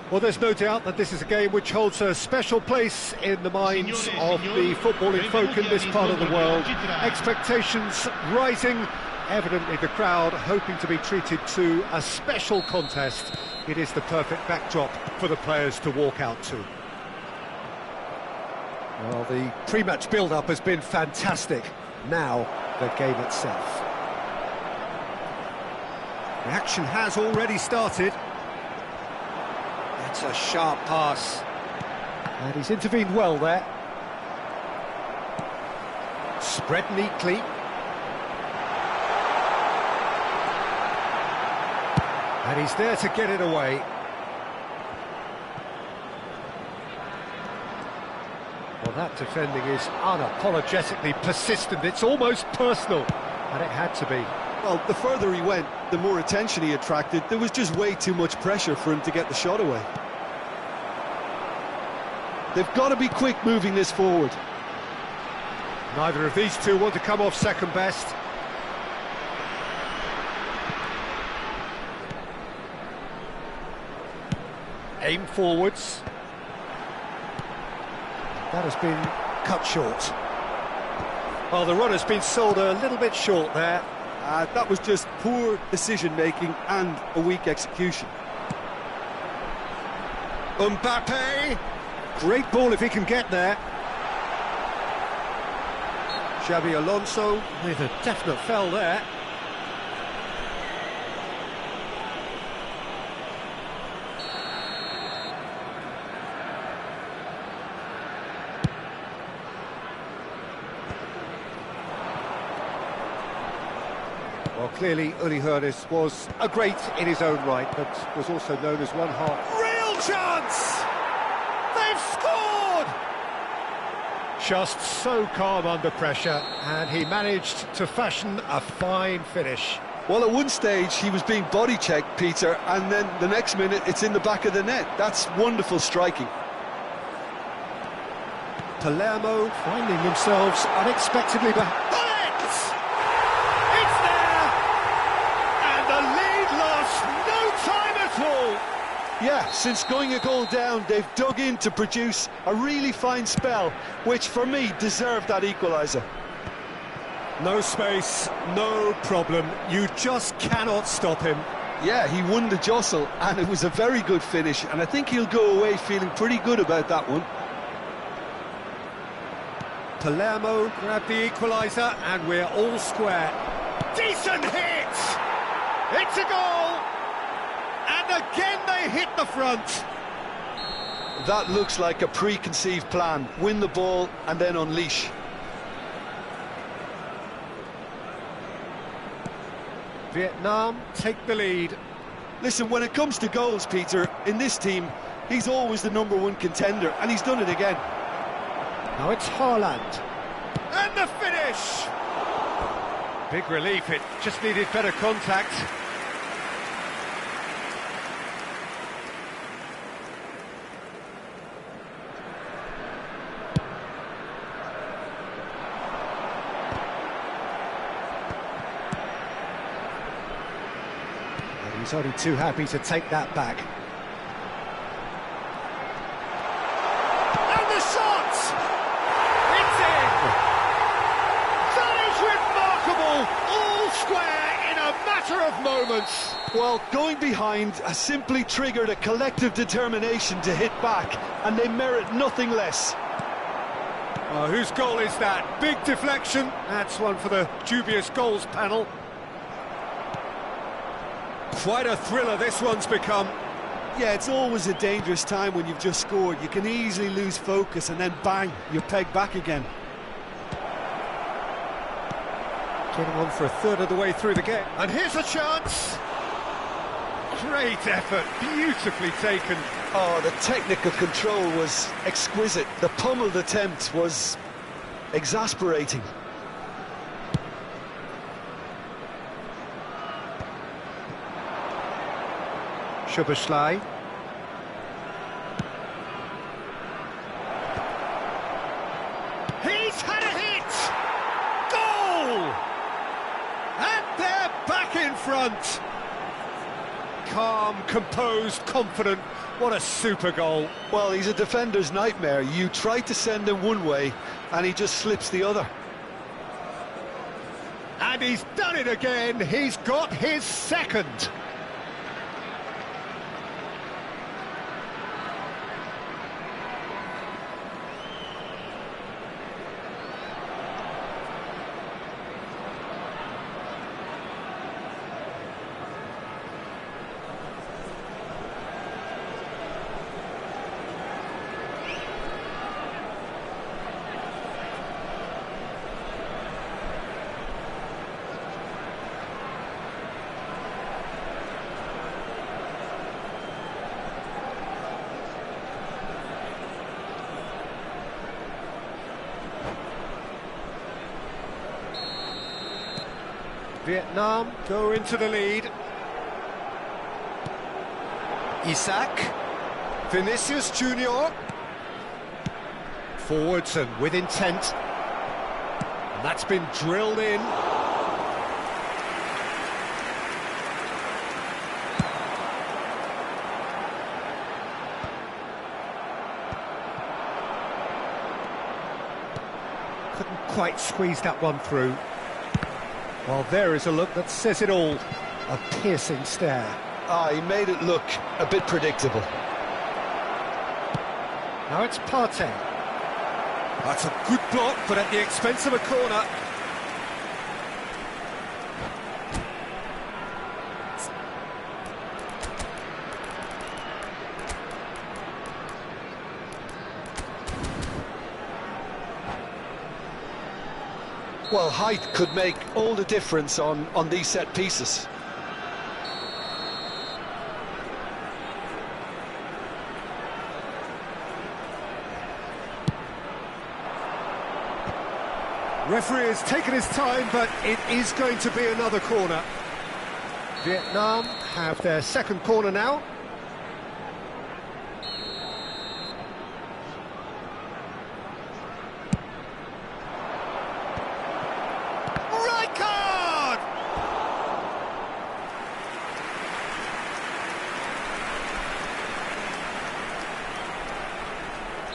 Well, there's no doubt that this is a game which holds a special place in the minds of the footballing folk in this part of the world. Expectations rising, evidently the crowd hoping to be treated to a special contest. It is the perfect backdrop for the players to walk out to. Well, the pre-match build-up has been fantastic. Now, the game itself. The action has already started. It's a sharp pass. And he's intervened well there. Spread neatly. And he's there to get it away. Well, that defending is unapologetically persistent. It's almost personal. And it had to be. Well, the further he went, the more attention he attracted. There was just way too much pressure for him to get the shot away. They've got to be quick moving this forward. Neither of these two want to come off second best. Aim forwards. That has been cut short. Well, the run has been sold a little bit short there. That was just poor decision-making and a weak execution. Mbappe! Great ball if he can get there. Xabi Alonso with a definite foul there. Well, clearly Uli Hoeneß was a great in his own right, but was also known as one half. Real chance! They've scored! Just so calm under pressure, and he managed to fashion a fine finish. Well, at one stage he was being body-checked, Peter, and then the next minute it's in the back of the net. That's wonderful striking. Palermo finding themselves unexpectedly behind. Yeah, since going a goal down, they've dug in to produce a really fine spell, which for me deserved that equaliser. No space, no problem. You just cannot stop him. Yeah, he won the jostle, and it was a very good finish, and I think he'll go away feeling pretty good about that one. Palermo grabbed the equaliser, and we're all square. Decent hit! It's a goal! And again they hit the front. That looks like a preconceived plan. Win the ball and then unleash. Vietnam take the lead. Listen, when it comes to goals, Peter, in this team, he's always the #1 contender, and he's done it again. Now it's Haaland. And the finish! Big relief, it just needed better contact. He's only too happy to take that back. And the shot! It's in! That is remarkable! All square in a matter of moments. Well, going behind has simply triggered a collective determination to hit back, and they merit nothing less. Whose goal is that? Big deflection. That's one for the dubious goals panel. Quite a thriller this one's become. Yeah, it's always a dangerous time when you've just scored. You can easily lose focus and then bang, you're pegged back again. Getting on for a third of the way through the game. And here's a chance! Great effort, beautifully taken. Oh, the technical control was exquisite. The pummeled attempt was exasperating. Szoboszlai. He's had a hit! Goal! And they're back in front. calm, composed, confident. What a super goal. Well, he's a defender's nightmare. You try to send him one way, and he just slips the other. And he's done it again. He's got his second. Vietnam go into the lead. Isak. Vinicius Junior. Forwards and with intent. And that's been drilled in. Couldn't quite squeeze that one through. Well, there is a look that says it all. A piercing stare. Ah, he made it look a bit predictable. Now it's potw. That's a good block, but at the expense of a corner. Well, height could make all the difference on these set pieces. Referee has taken his time, but it is going to be another corner. Vietnam have their second corner now.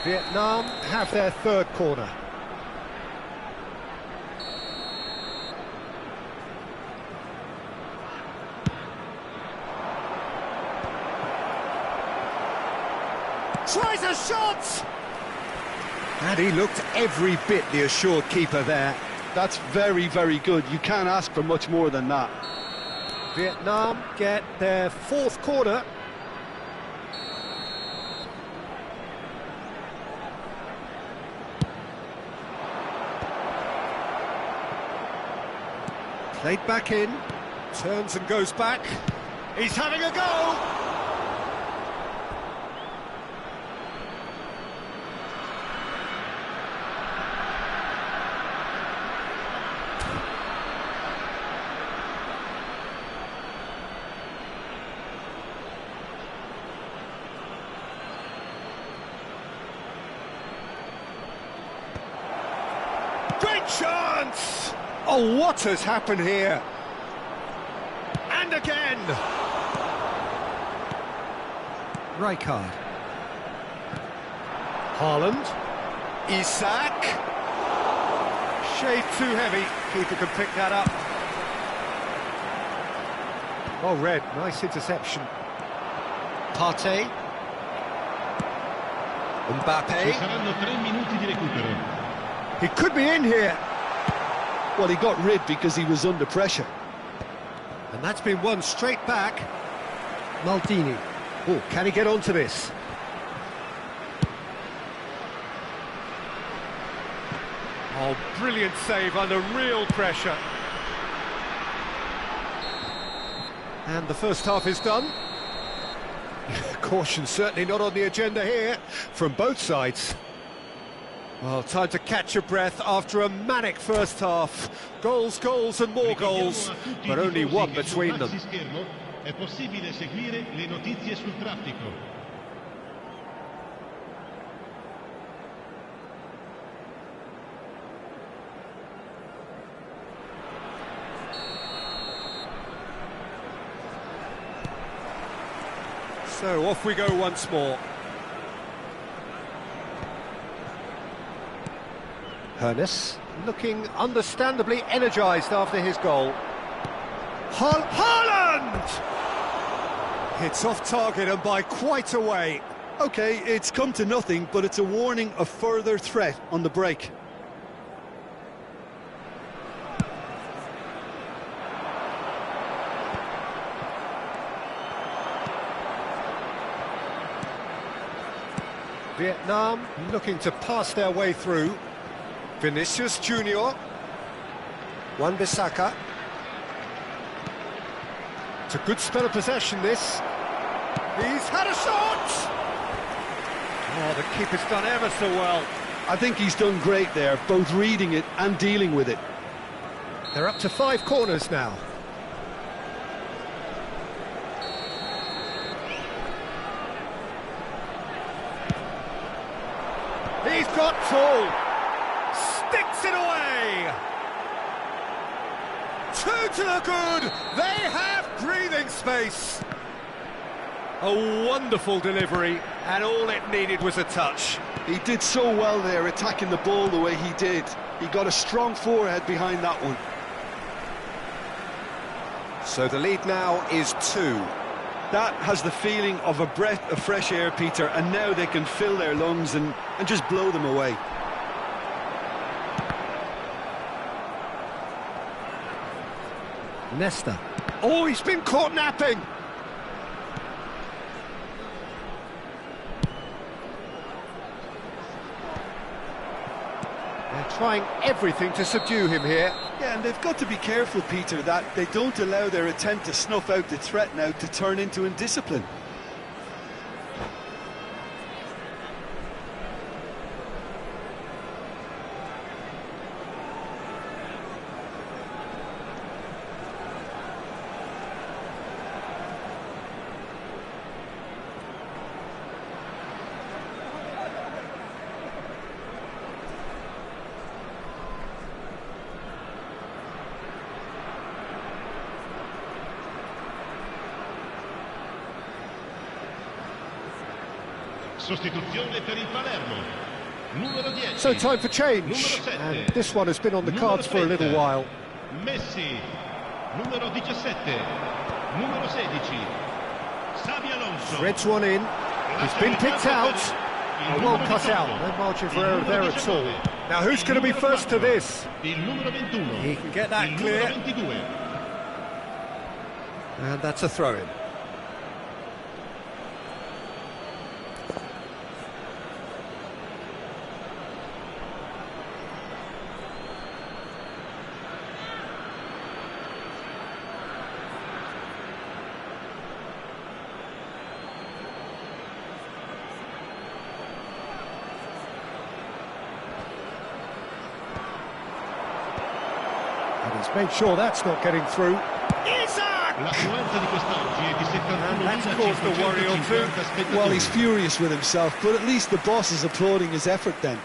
Vietnam have their third corner. Tries a shot! And he looked every bit the assured keeper there. That's very, very good. You can't ask for much more than that. Vietnam get their fourth corner. Played back in, turns and goes back. He's having a go! Great chance! Oh, what has happened here? And again! Rijkaard. Haaland. Isak. Shade too heavy. Keeper can pick that up. Oh, Red, nice interception. Partey. Mbappe. He could be in here. Well, he got rid because he was under pressure. And that's been won straight back. Maldini. Oh, can he get onto this? Oh, brilliant save under real pressure. And the first half is done. Caution certainly not on the agenda here from both sides. Well, time to catch your breath after a manic first half. Goals, goals and more goals, but only one between them. È possibile seguire le notizie sul traffico. So off we go once more. Hernes looking understandably energised after his goal. Haaland! Hits off target and by quite a way. OK, it's come to nothing, but it's a warning of further threat on the break. Vietnam looking to pass their way through. Vinicius Junior. Wan-Bissaka. It's a good spell of possession, this. He's had a shot! Oh, the keeper's done ever so well. I think he's done great there, both reading it and dealing with it. They're up to 5 corners now. He's got full. Sticks it away. 2 to the good. They have breathing space. A wonderful delivery, and all it needed was a touch. He did so well there, attacking the ball the way he did. He got a strong forehead behind that one. So the lead now is 2. That has the feeling of a breath of fresh air, Peter, and now they can fill their lungs and just blow them away. Nesta. Oh, he's been caught napping. They're trying everything to subdue him here. Yeah, and they've got to be careful, Peter, that they don't allow their attempt to snuff out the threat now to turn into indiscipline. Sostituzione per il Palermo. Numero 10. So time for change. And this one has been on the cards for a little while. Messi. Numero 17. Numero 16. Xabi Alonso. Reds one in. He's been picked out. Well cut out. No margin for error there at all. Now who's going to be first to this? Il numero 21. He can get that clear. Il numero 22. And that's a throw-in. And he's made sure that's not getting through. L'affluenza di quest'oggi è di And that's caused a worry or two. 71.550 spettatori. Well, he's furious with himself, but at least the boss is applauding his effort then.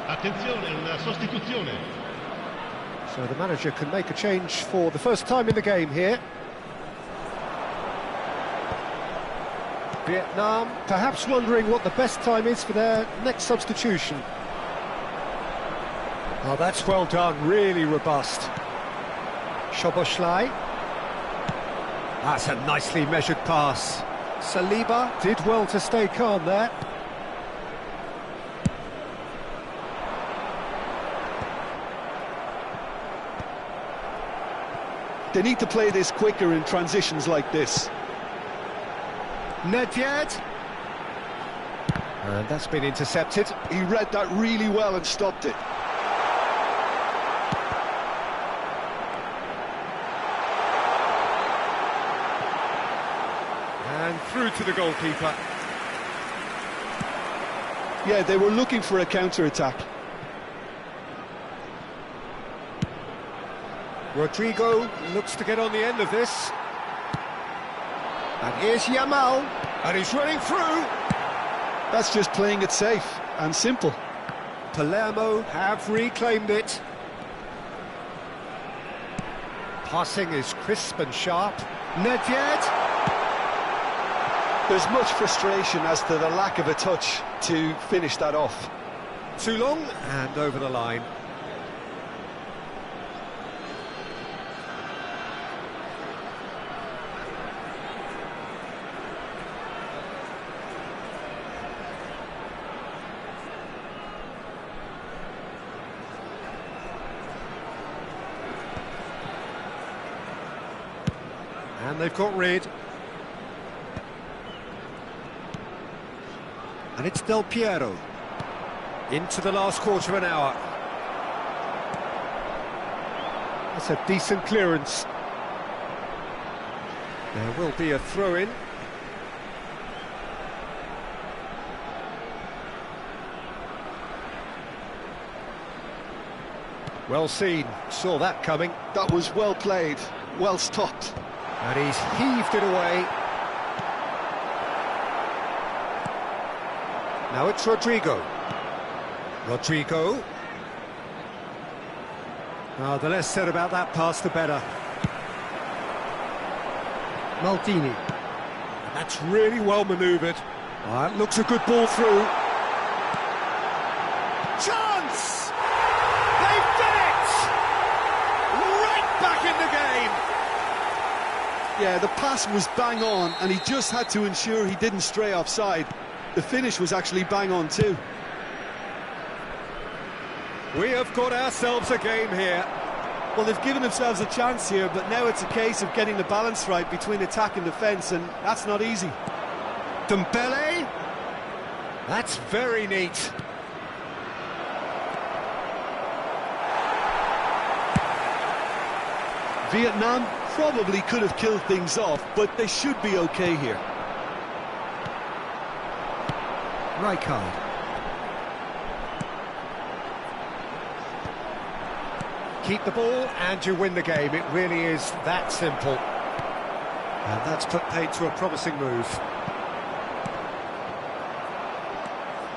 Attenzione, una sostituzione. So the manager can make a change for the first time in the game here. Vietnam perhaps wondering what the best time is for their next substitution. Oh, that's well done, really robust. Szoboszlai. That's a nicely measured pass. Saliba did well to stay calm there. They need to play this quicker in transitions like this. Nedved. And that's been intercepted. He read that really well and stopped it. And through to the goalkeeper. Yeah, they were looking for a counter-attack. Rodrigo looks to get on the end of this. And here's Yamal, and he's running through. That's just playing it safe and simple. Palermo have reclaimed it. Passing is crisp and sharp. Nedved. There's much frustration as to the lack of a touch to finish that off. Too long, and over the line. And they've got rid. And it's Del Piero. Into the last quarter of an hour. That's a decent clearance. There will be a throw-in. Well seen, saw that coming. That was well played, well stopped. And he's heaved it away. Now it's Rodrigo. Rodrigo. The less said about that pass, the better. Maldini. And that's really well manoeuvred. That looks a good ball through. Chance! They've done it! Right back in the game! Yeah, the pass was bang on, and he just had to ensure he didn't stray offside. The finish was actually bang on too. We have got ourselves a game here. Well, they've given themselves a chance here, but now it's a case of getting the balance right between attack and defence, and that's not easy. Dembele. That's very neat. Vietnam probably could have killed things off, but they should be okay here. Rijkaard. Keep the ball and you win the game. It really is that simple. And that's put paid to a promising move.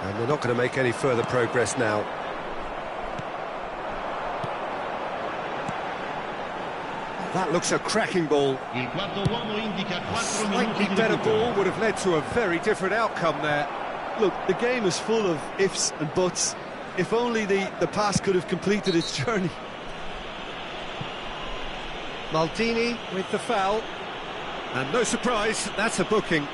And they're not going to make any further progress now. That looks a cracking ball. Il quarto uomo indica 4 Slightly minuti di better recupero. ball would have led to a very different outcome there. Look, the game is full of ifs and buts. If only the pass could have completed its journey. Maldini with the foul. And no surprise, that's a booking.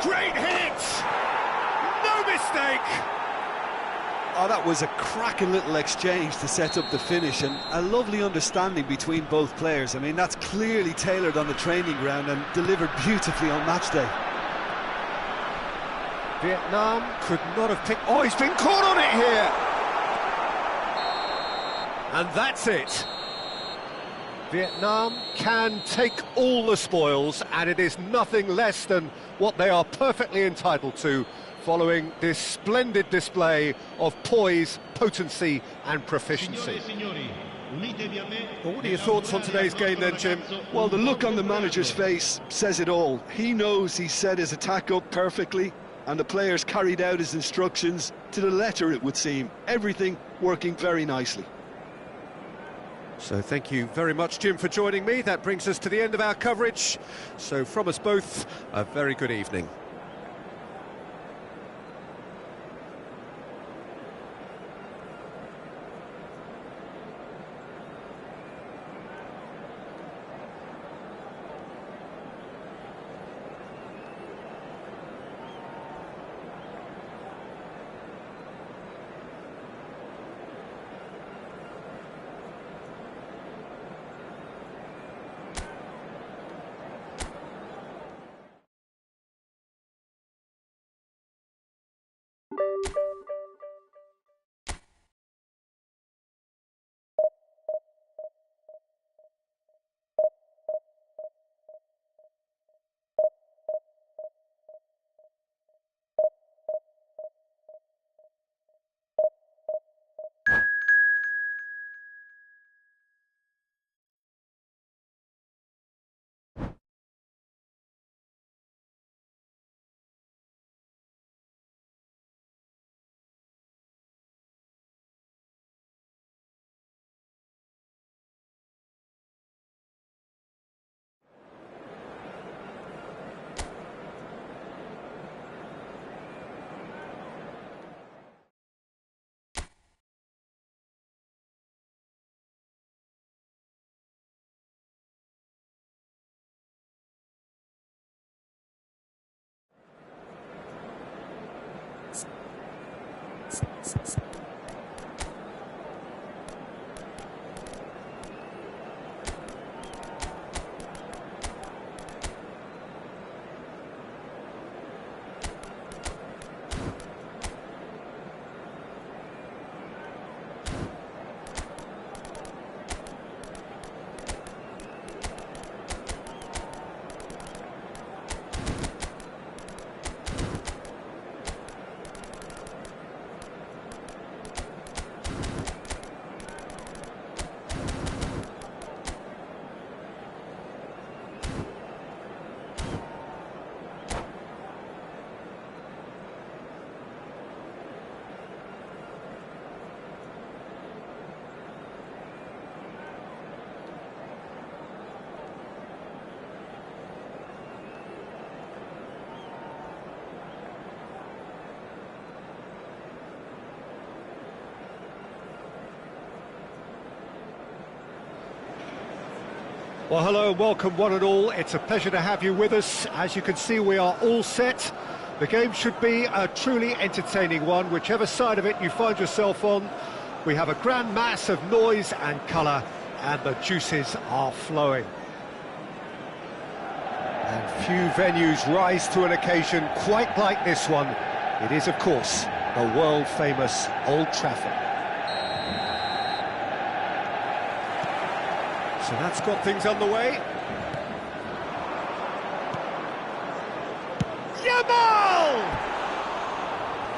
Great hit! No mistake! Oh, that was a cracking little exchange to set up the finish, and a lovely understanding between both players. I mean, that's clearly tailored on the training ground and delivered beautifully on match day. Vietnam could not have picked... Oh, he's been caught on it here! And that's it. Vietnam can take all the spoils, and it is nothing less than what they are perfectly entitled to, following this splendid display of poise, potency and proficiency. Well, what are your thoughts on today's game then, Jim? Well, the look on the manager's face says it all. He knows he set his attack up perfectly, and the players carried out his instructions to the letter, it would seem. Everything working very nicely. So thank you very much, Jim, for joining me. That brings us to the end of our coverage. So from us both, a very good evening. Well, hello and welcome one and all. It's a pleasure to have you with us. As you can see, we are all set. The game should be a truly entertaining one, whichever side of it you find yourself on. We have a grand mass of noise and colour, and the juices are flowing. And few venues rise to an occasion quite like this one. It is, of course, the world-famous Old Trafford. So that's got things underway. Yamal!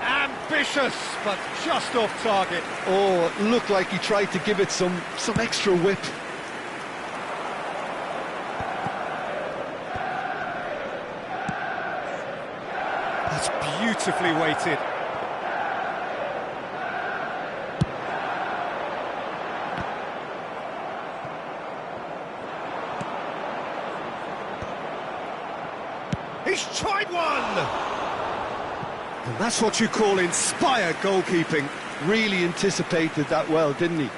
Ambitious, but just off target. Oh, it looked like he tried to give it some extra whip. That's beautifully weighted. He's tried one! And that's what you call inspired goalkeeping. Really anticipated that well, didn't he?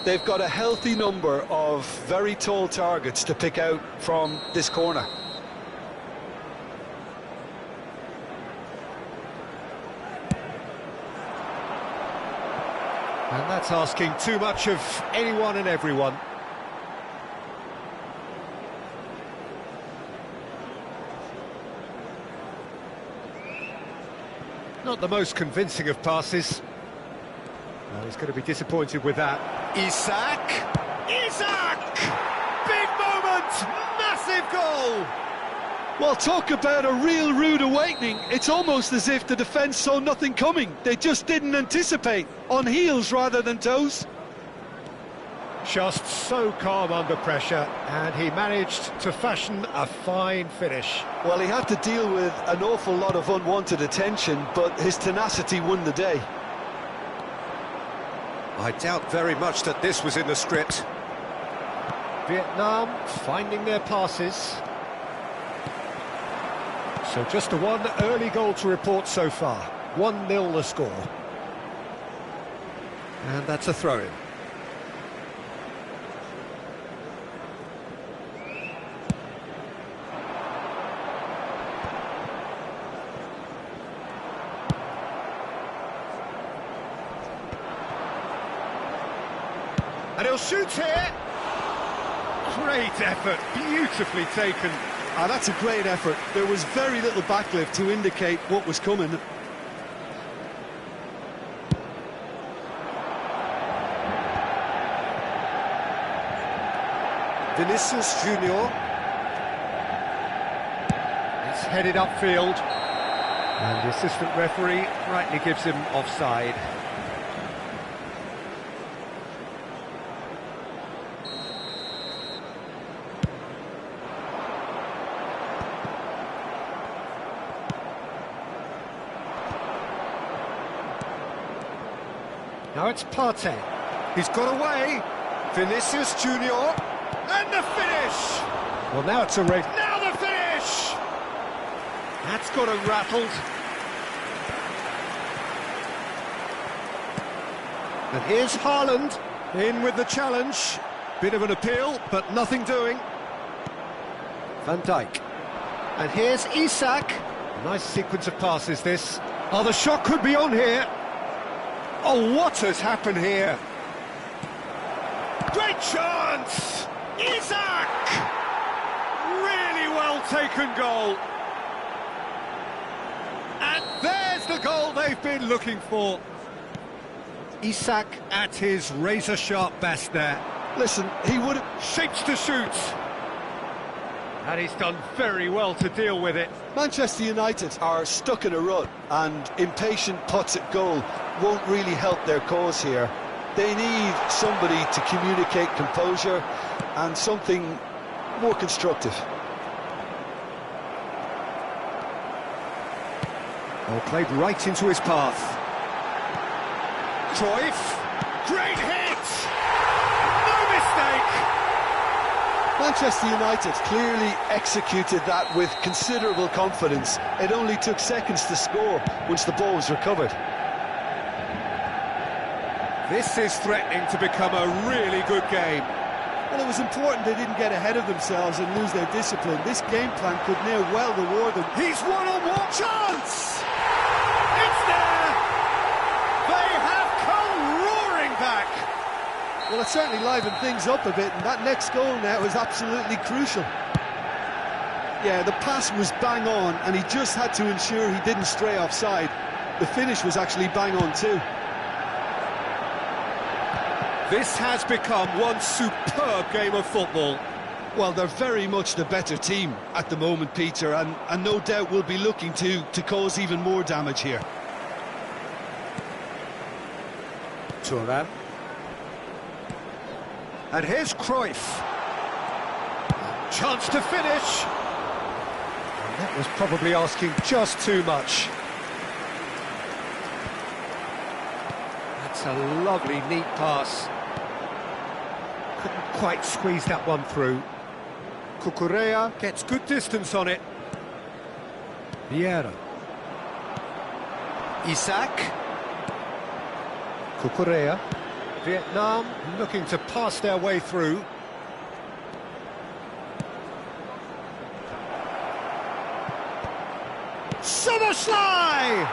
They've got a healthy number of very tall targets to pick out from this corner. And that's asking too much of anyone and everyone. Not the most convincing of passes. Well, he's going to be disappointed with that. Isak! Big moment! Massive goal! Well, talk about a real rude awakening. It's almost as if the defence saw nothing coming. They just didn't anticipate. On heels rather than toes. Just so calm under pressure, and he managed to fashion a fine finish. Well, he had to deal with an awful lot of unwanted attention, but his tenacity won the day. I doubt very much that this was in the script. Vietnam finding their passes. So just one early goal to report so far. 1-0 the score. And that's a throw-in. And he'll shoot here. Great effort, beautifully taken. That's a great effort. There was very little backlift to indicate what was coming. Vinicius Junior. It's headed upfield. And the assistant referee rightly gives him offside. Now it's potw. He's got away. Vinicius Junior. And the finish! Well, now it's a race. Now the finish! That's got him rattled. And here's Haaland, in with the challenge. Bit of an appeal, but nothing doing. Van Dijk. And here's Isak. Nice sequence of passes, this. Oh, the shot could be on here. Oh, what has happened here? Great chance! Isak! Really well taken goal. And there's the goal they've been looking for. Isak at his razor-sharp best there. Listen, he would have... Shapes to shoot. And he's done very well to deal with it. Manchester United are stuck in a rut, and impatient putts at goal won't really help their cause here. They need somebody to communicate composure and something more constructive. Oh, played right into his path. Cruyff, great hit! No mistake! Manchester United clearly executed that with considerable confidence. It only took seconds to score once the ball was recovered. This is threatening to become a really good game. Well, it was important they didn't get ahead of themselves and lose their discipline. This game plan could now well reward them. He's one-on-one chance! It's there! They have come roaring back! Well, it certainly livened things up a bit, and that next goal now is absolutely crucial. Yeah, the pass was bang on, and he just had to ensure he didn't stray offside. The finish was actually bang on too. This has become one superb game of football. Well, they're very much the better team at the moment, Peter, and no doubt will be looking to cause even more damage here. Thuram. And here's Cruyff. Chance to finish. And that was probably asking just too much. That's a lovely, neat pass. Couldn't quite squeeze that one through. Cucurella gets good distance on it. Vieira. Isak. Cucurella. Vietnam looking to pass their way through. Soboslai!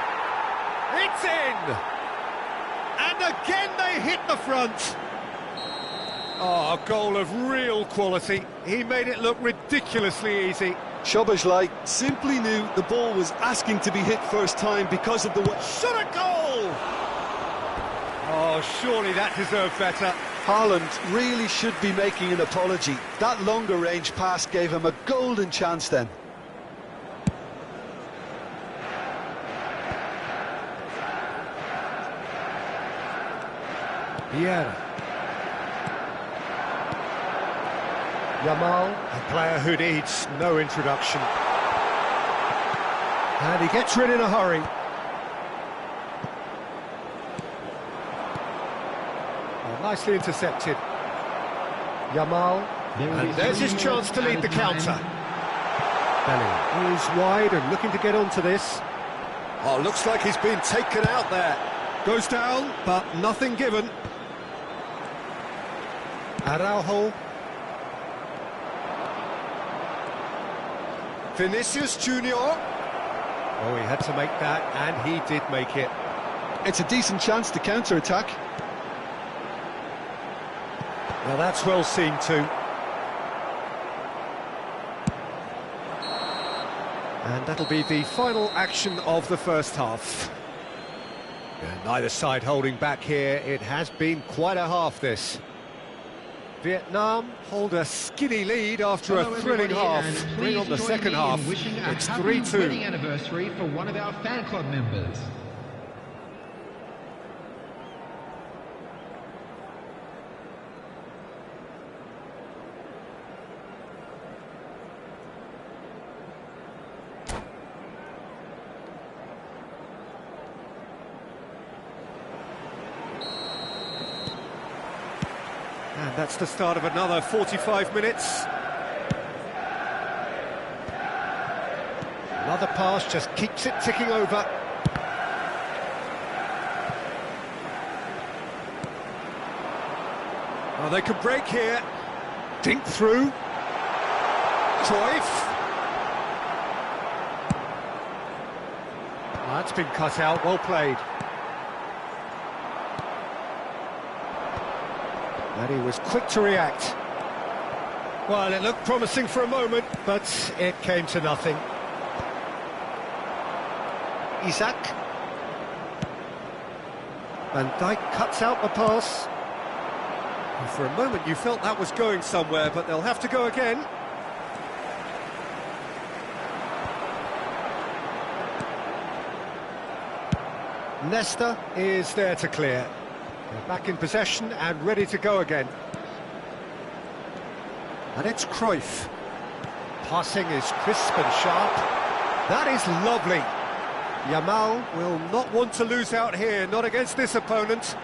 It's in! And again they hit the front. Oh, a goal of real quality. He made it look ridiculously easy. Szoboszlai simply knew the ball was asking to be hit first time because of the way... Shot a goal! Oh, surely that deserved better. Haaland really should be making an apology. That longer range pass gave him a golden chance then. Vieira. Yamal, a player who needs no introduction. And he gets rid in a hurry. Oh, nicely intercepted. Yamal, and there's his chance to lead the counter. Bellingham is wide and looking to get onto this. Oh, looks like he's been taken out there. Goes down, but nothing given. Araujo. Vinicius Junior. Oh, he had to make that, and he did make it. It's a decent chance to counter-attack. Well, that's well seen too. And that'll be the final action of the first half. And neither side holding back here. It has been quite a half, this. Vietnam hold a skinny lead after a thrilling half. Bring on the second half. It's 3-2. Wedding anniversary for one of our fan club members. And that's the start of another 45 minutes. Another pass just keeps it ticking over. Oh, they can break here. Dink through. Cruyff. That's been cut out, well played. And he was quick to react. Well, it looked promising for a moment, but it came to nothing. Isaac. Van Dijk cuts out the pass. And for a moment you felt that was going somewhere, but they'll have to go again. Nesta is there to clear. They're back in possession and ready to go again. And it's Cruyff. Passing is crisp and sharp. That is lovely. Yamal will not want to lose out here, not against this opponent.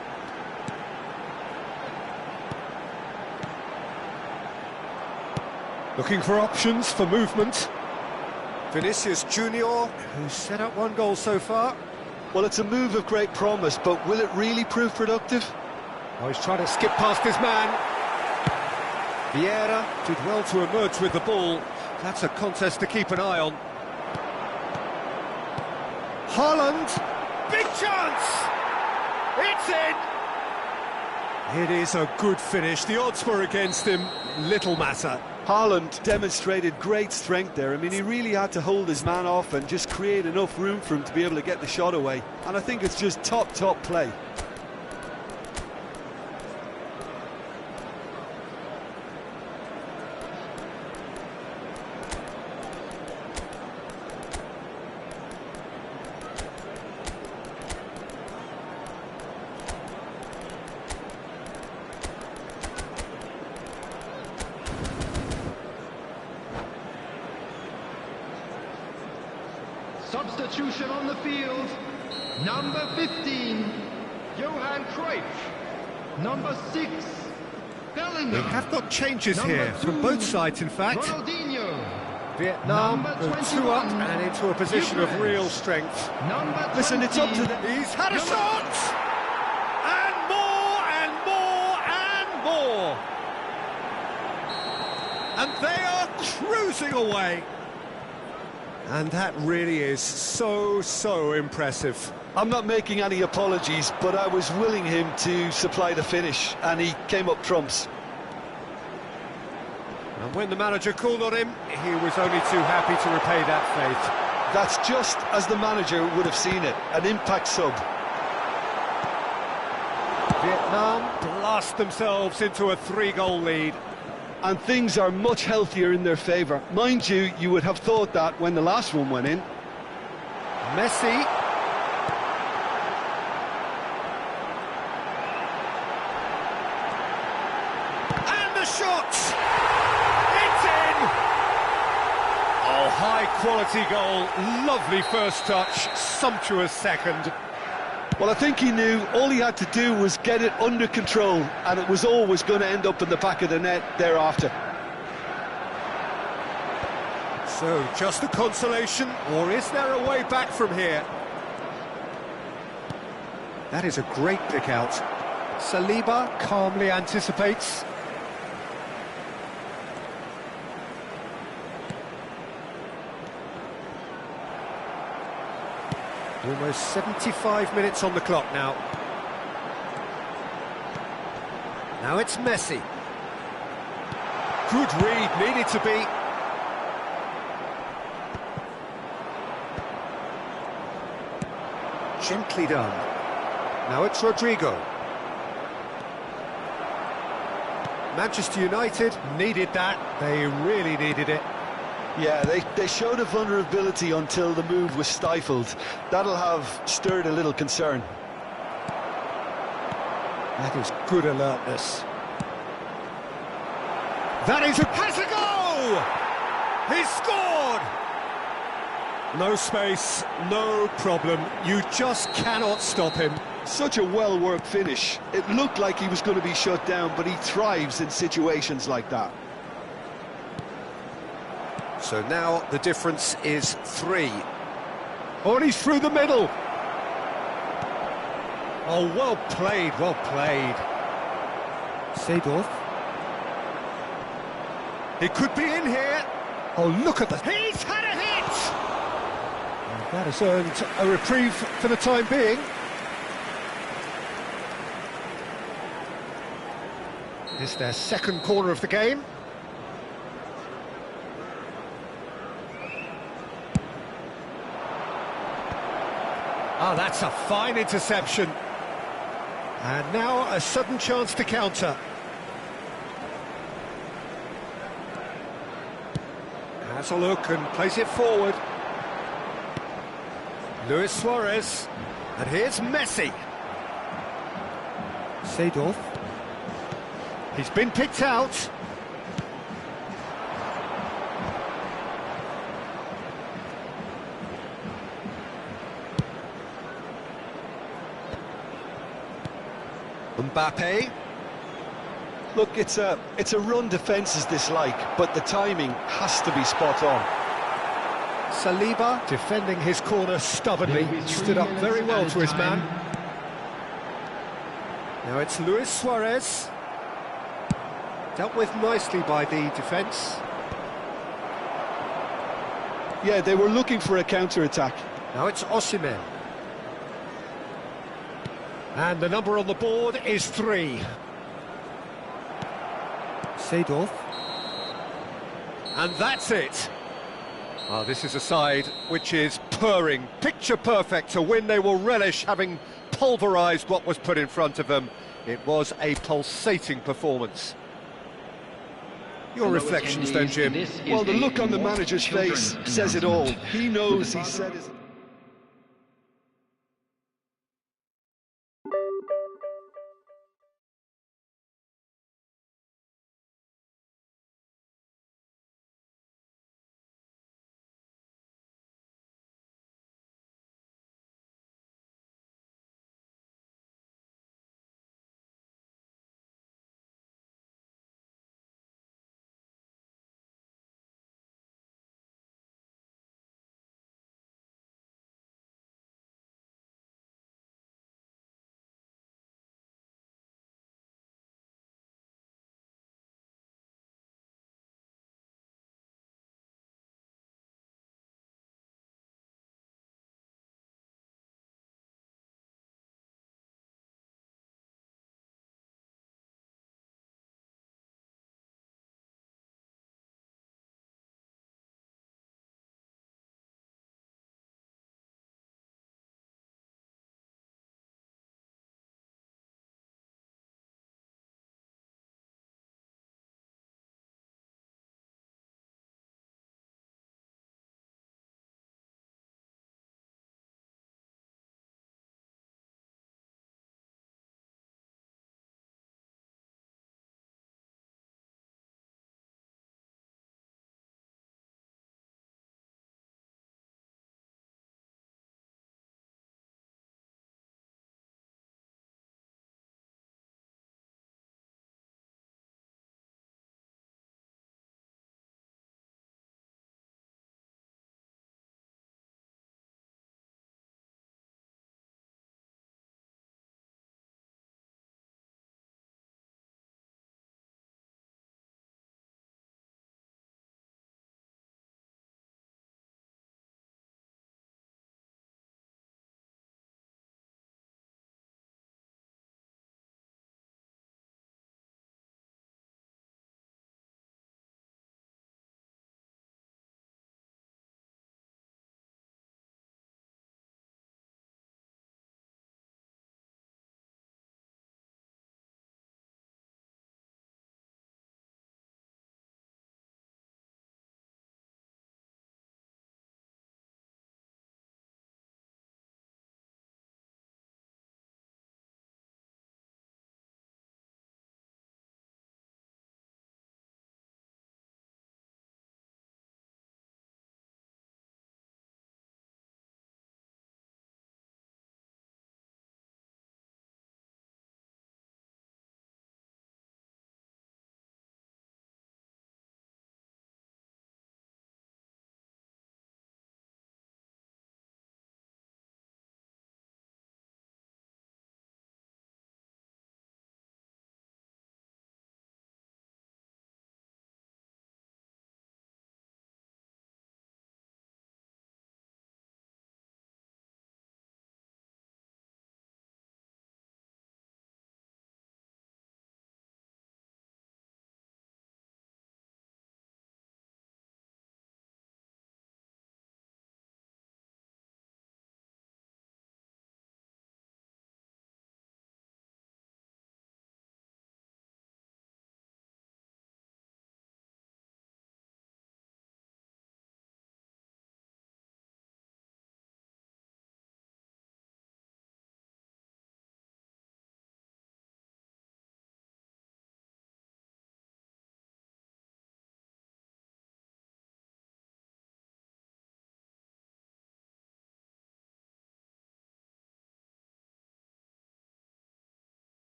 Looking for options for movement. Vinicius Junior, who's set up one goal so far. Well, it's a move of great promise, but will it really prove productive? Oh, he's trying to skip past his man. Vieira did well to emerge with the ball. That's a contest to keep an eye on. Haaland, big chance! It's in! It is a good finish. The odds were against him, little matter. Haaland demonstrated great strength there. I mean, he really had to hold his man off and just create enough room for him to be able to get the shot away. And I think it's just top play. Substitution on the field. Number 15, Johan Cruyff. Number 6, Bellingham. We have got changes Number here from 2, both sides, in fact. Ronaldinho. Vietnam Number go 2 up 21, and into a position of Div1. real strength. Number Listen, it's up to 20, the... He's had a shot! And more, and more, and more! And they are cruising away. And that really is so impressive. I'm not making any apologies, but I was willing him to supply the finish, and he came up trumps. And when the manager called on him, he was only too happy to repay that faith. That's just as the manager would have seen it, an impact sub. Vietnam blast themselves into a 3-goal lead. And things are much healthier in their favour. Mind you, you would have thought that when the last one went in. Messi. And the shot! It's in! Oh, high-quality goal. Lovely first touch, sumptuous second. Well, I think he knew all he had to do was get it under control, and it was always going to end up in the back of the net thereafter. So, just a consolation, or is there a way back from here? That is a great pick out. Saliba calmly anticipates. Almost 75 minutes on the clock now. Now it's Messi. Good read, needed to be. Gently done. Now it's Rodrigo. Manchester United needed that. They really needed it. Yeah, they showed a vulnerability until the move was stifled. That'll have stirred a little concern. That is good alertness. That is has a goal! He's scored! No space, no problem. You just cannot stop him. Such a well-worked finish. It looked like he was going to be shut down, but he thrives in situations like that. So now the difference is 3. Oh, and he's through the middle. Oh, well played, well played. Seedorf. He could be in here. Oh, look at the... He's had a hit! And that has earned a reprieve for the time being. It's their second corner of the game. Oh, that's a fine interception. And now a sudden chance to counter. Has a look and plays it forward. Luis Suarez. And here's Messi. Seedorf. He's been picked out. Mbappe. Look, it's a run defence's dislike, but the timing has to be spot on. Saliba defending his corner stubbornly, stood up very well to his man. Now it's Luis Suarez. Dealt with nicely by the defence. Yeah, they were looking for a counter-attack. Now it's Osimhen. And the number on the board is 3. Seedorf. And that's it. Oh, this is a side which is purring, picture perfect to win. They will relish having pulverised what was put in front of them. It was a pulsating performance. Your reflections then, Jim? Well, the look on the manager's face says it all. He knows he said his...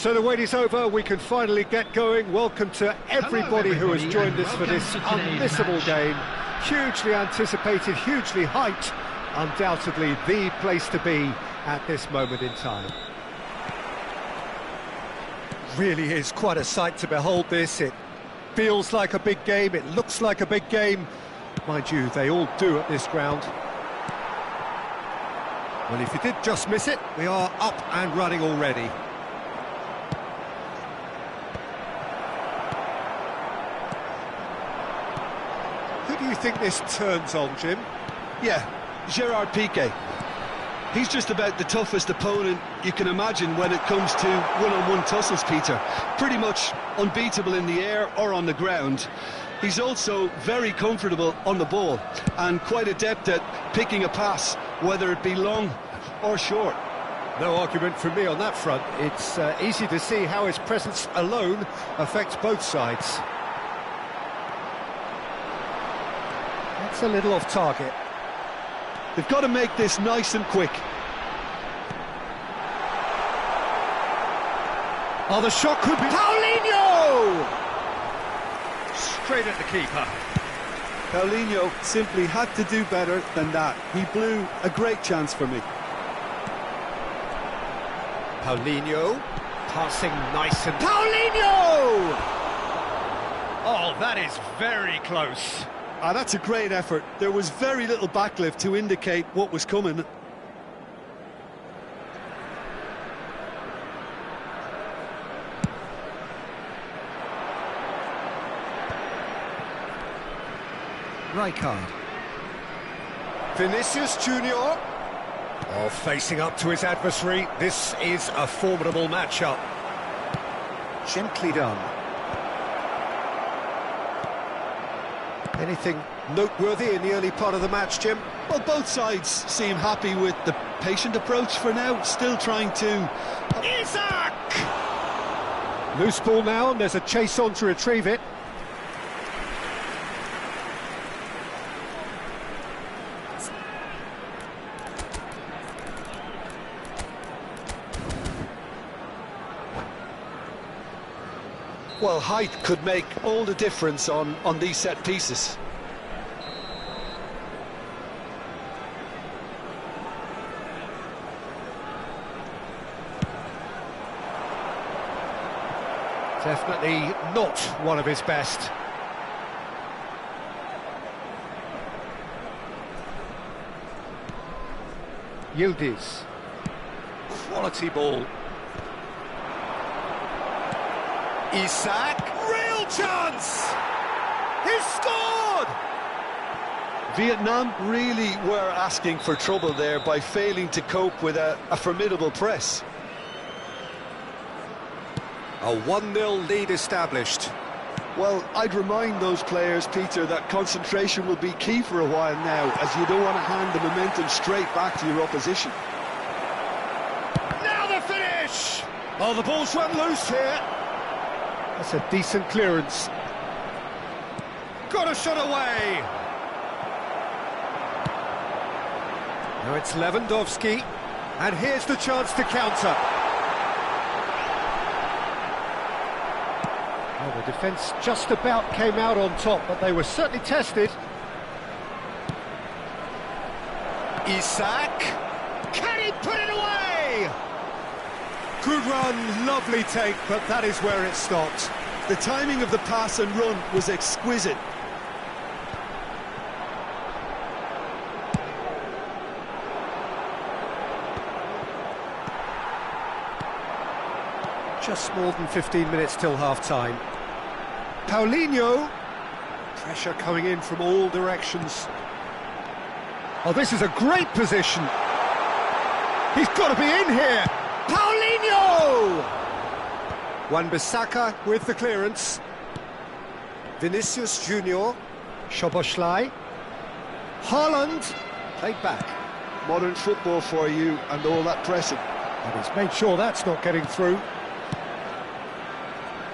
So the wait is over, we can finally get going. Welcome to everybody who has joined us for this unmissable game. Hugely anticipated, hugely hyped, undoubtedly the place to be at this moment in time. Really is quite a sight to behold this. It feels like a big game, it looks like a big game. Mind you, they all do at this ground. Well, if you did just miss it, we are up and running already. Who do you think this turns on, Jim? Yeah, Gerard Piqué. He's just about the toughest opponent you can imagine when it comes to one-on-one tussles, Peter. Pretty much unbeatable in the air or on the ground. He's also very comfortable on the ball and quite adept at picking a pass, whether it be long or short. No argument from me on that front. It's easy to see how his presence alone affects both sides. That's a little off target. They've got to make this nice and quick. Oh, the shot could be... Paulinho! Straight at the keeper. Paulinho simply had to do better than that. He blew a great chance for me. Paulinho, passing nice and... Paulinho! Oh, that is very close. Ah, that's a great effort. There was very little backlift to indicate what was coming. Rijkaard. Vinicius Junior. Oh, facing up to his adversary. This is a formidable matchup. Gently done. Anything noteworthy in the early part of the match, Jim? Well, both sides seem happy with the patient approach for now, still trying to... Isak! Loose ball now, and there's a chase on to retrieve it. Well, height could make all the difference on these set pieces. Definitely not one of his best. Yildiz. Quality ball. Isak, real chance! He's scored! Vietnam really were asking for trouble there by failing to cope with a formidable press. A 1-0 lead established. Well, I'd remind those players, Peter, that concentration will be key for a while now, as you don't want to hand the momentum straight back to your opposition. Now the finish! Oh, the ball's run loose here. That's a decent clearance. Got a shot away. Now it's Lewandowski, and here's the chance to counter. Oh, Well, the defence just about came out on top, but they were certainly tested. Isak, can he put it away? Good run, lovely take, but that is where it stopped. The timing of the pass and run was exquisite. Just more than 15 minutes till half-time. Paulinho, pressure coming in from all directions. Oh, this is a great position. He's got to be in here. Paulinho! Wan-Bissaka with the clearance. Vinicius Junior. Szoboszlai. Haaland. Played back. Modern football for you and all that pressing. And he's made sure that's not getting through.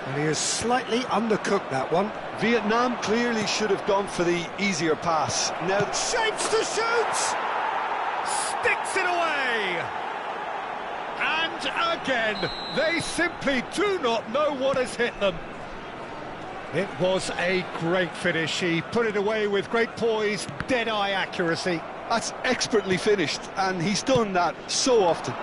And he has slightly undercooked that one. Vietnam clearly should have gone for the easier pass. Now Shapes to shoot! Sticks it away! And again, they simply do not know what has hit them. It was a great finish. He put it away with great poise, dead-eye accuracy. that's expertly finished, and he's done that so often.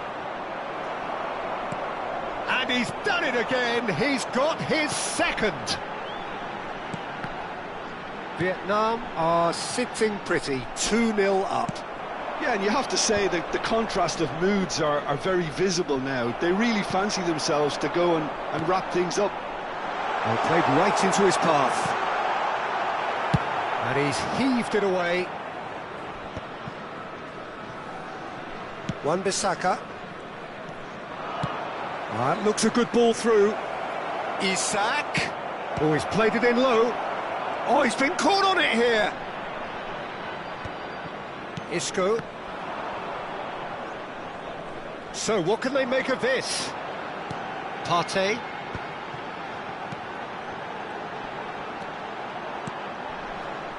And he's done it again. He's got his second. Vietnam are sitting pretty, 2-0 up. Yeah, and you have to say that the contrast of moods are very visible now. They really fancy themselves to go and wrap things up. Well, played right into his path. And he's heaved it away. Wan-Bissaka. That looks a good ball through. Isak. Oh, he's played it in low. Oh, he's been caught on it here. Isco. So, what can they make of this? Partey.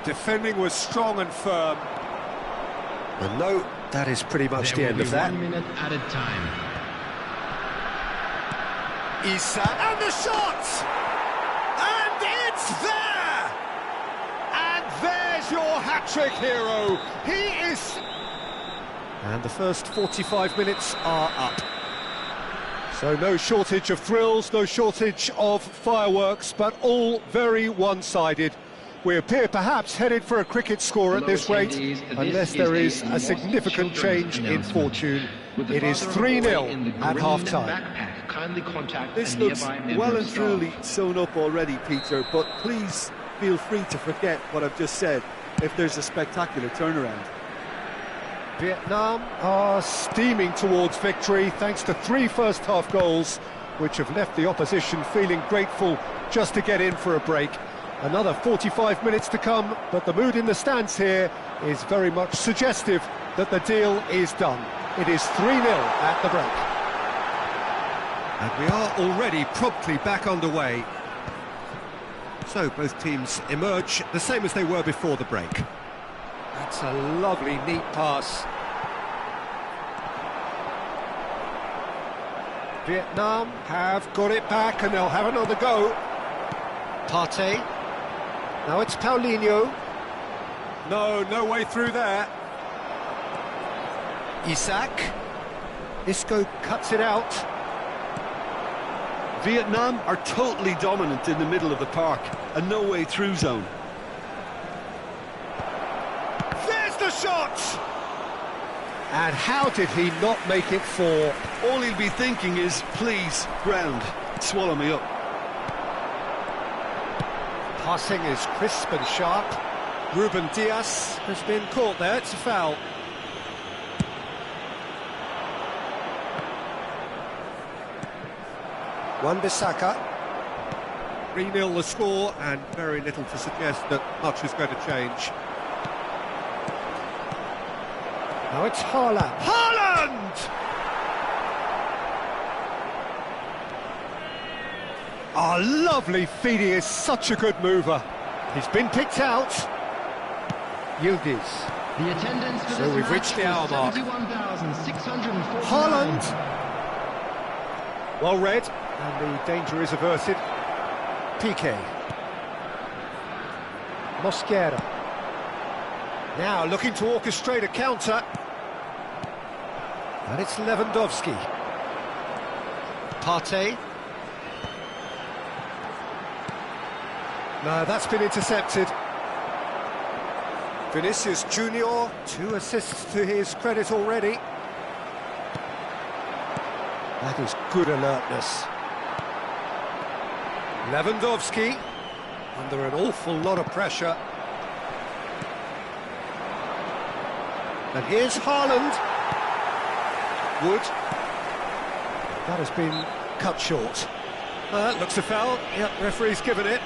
Defending was strong and firm. And no, that is pretty much the end of that. 1 minute added time. Isak, and the shot! And it's there! And there's your hat-trick hero. He is... And the first 45 minutes are up. So no shortage of thrills, no shortage of fireworks, but all very one-sided. We appear perhaps headed for a cricket score at this rate, unless there is a significant change in fortune. It is 3-0 at half-time. This looks well and truly sewn up already, Peter, but please feel free to forget what I've just said if there's a spectacular turnaround. Vietnam are steaming towards victory thanks to 3 first-half goals, which have left the opposition feeling grateful just to get in for a break. Another 45 minutes to come, but the mood in the stands here is very much suggestive that the deal is done. It is 3-0 at the break. And we are already promptly back underway. So both teams emerge the same as they were before the break. That's a lovely, neat pass. Vietnam have got it back and they'll have another go. Partey. Now it's Paulinho. No way through there. Isak. Isco cuts it out. Vietnam are totally dominant in the middle of the park, a no-way through zone. There's the shot! And how did he not make it 4? All he'll be thinking is, please, ground, swallow me up. Passing is crisp and sharp. Ruben Diaz has been caught there, it's a foul. Wan-Bissaka. 3-0 the score, and very little to suggest that much is going to change. Now it's Haaland. Haaland! Oh, lovely feed, he is such a good mover. He's been picked out. Yildiz. The attendance for So this we've match reached the was hour mark. 71,649. Haaland. Well read, and the danger is averted. Piqué. Mosquera. Now looking to orchestrate a counter. And it's Lewandowski. Partey. No, that's been intercepted. Vinicius Junior, 2 assists to his credit already. That is good alertness. Lewandowski, under an awful lot of pressure. And here's Haaland. Wood. That has been cut short. That looks a foul. Yep, referee's given it.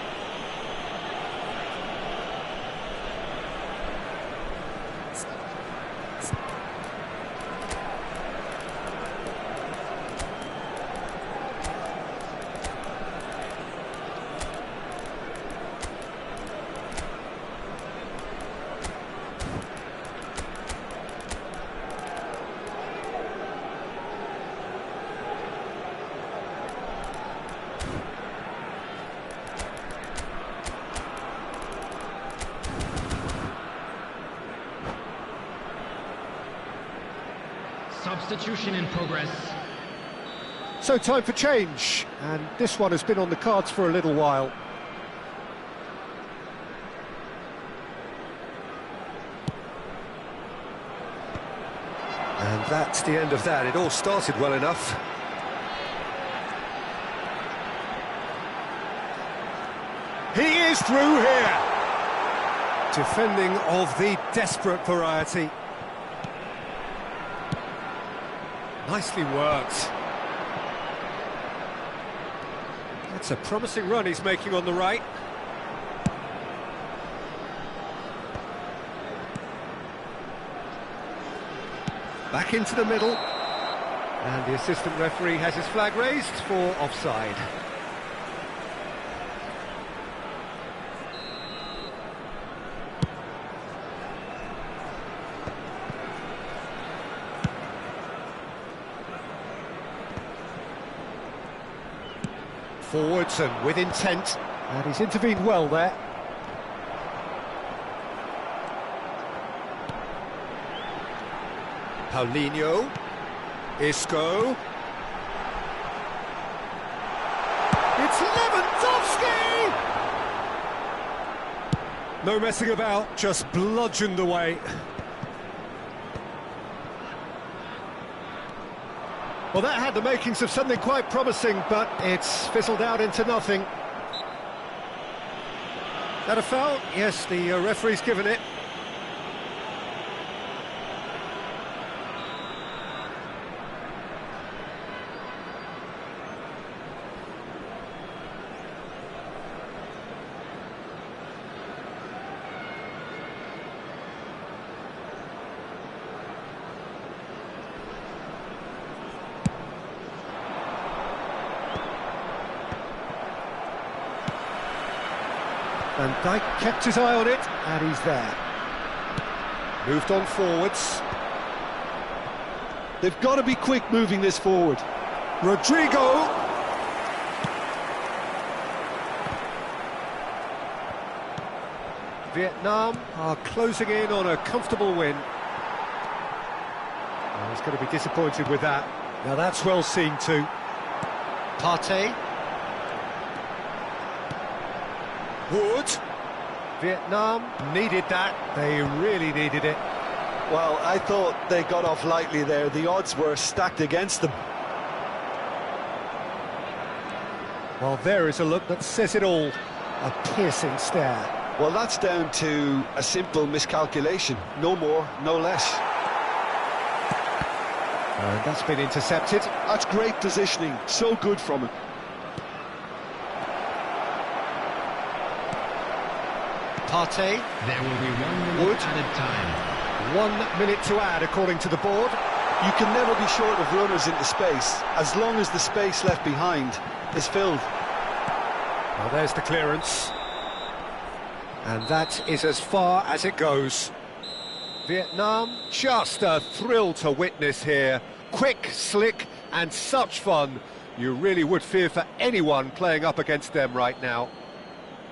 Substitution in progress. So time for change, and this one has been on the cards for a little while. And that's the end of that. It all started well enough. He is through here. Defending of the desperate variety. Nicely worked. That's a promising run he's making on the right. Back into the middle. And the assistant referee has his flag raised for offside. Forwards and with intent, and he's intervened well there. Paulinho, Isco. It's Lewandowski! No messing about, just bludgeoned away. Well, that had the makings of something quite promising, but it's fizzled out into nothing. That a foul? Yes, the referee's given it. Van Dijk kept his eye on it, and he's there. Moved on forwards. They've got to be quick moving this forward. Rodrigo! Vietnam are closing in on a comfortable win. Oh, he's going to be disappointed with that. Now that's well seen too. Partey. Wood. Vietnam needed that. They really needed it. Well, I thought they got off lightly there. The odds were stacked against them. Well, there is a look that says it all. A piercing stare. Well, that's down to a simple miscalculation. No more, no less. And that's been intercepted. That's great positioning. So good from him. Partey. There will be 1 minute Wood. added time. 1 minute to add, according to the board. You can never be short of runners into space, as long as the space left behind is filled. Well, there's the clearance. And that is as far as it goes. Vietnam, just a thrill to witness here. Quick, slick, and such fun. You really would fear for anyone playing up against them right now.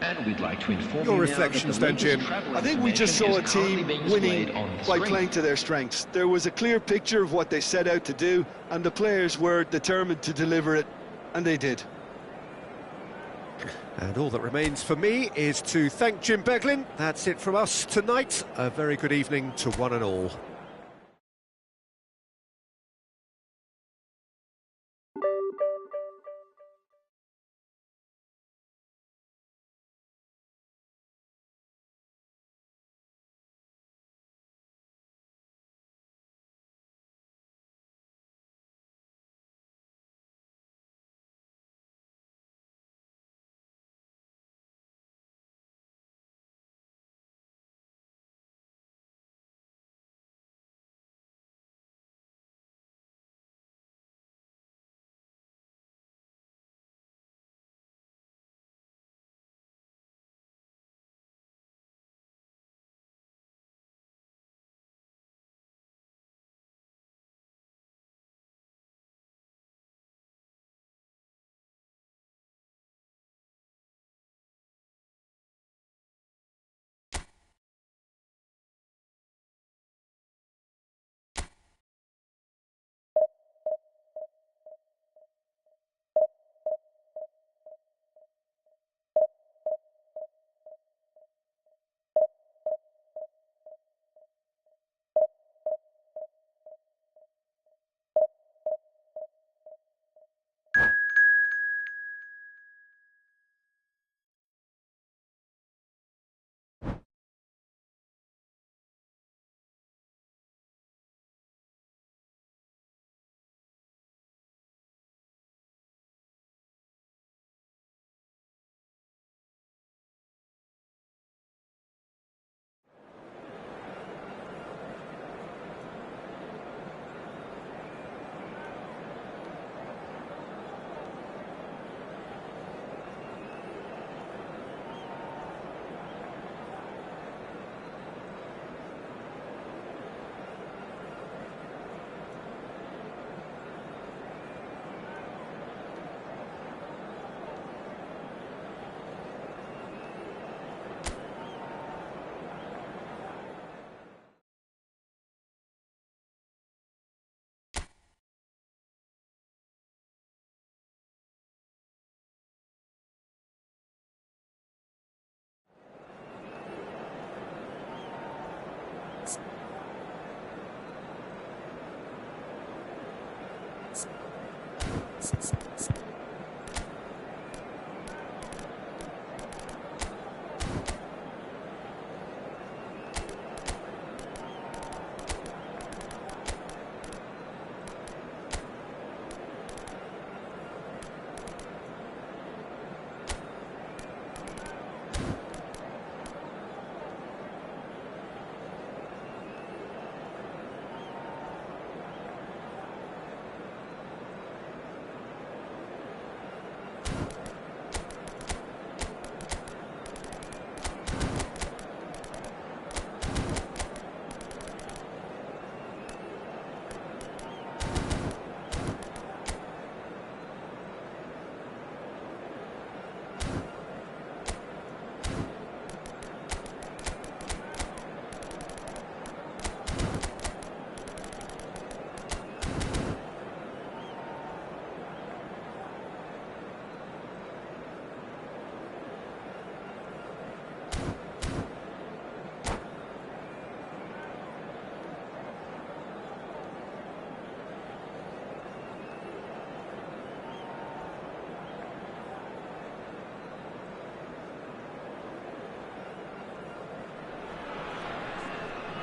And we'd like to inform Your you reflections now then, that the Jim. latest travel I think we just saw a information is currently team being winning displayed on the by screen. playing to their strengths. There was a clear picture of what they set out to do, and the players were determined to deliver it, and they did. And all that remains for me is to thank Jim Beglin. That's it from us tonight. A very good evening to one and all.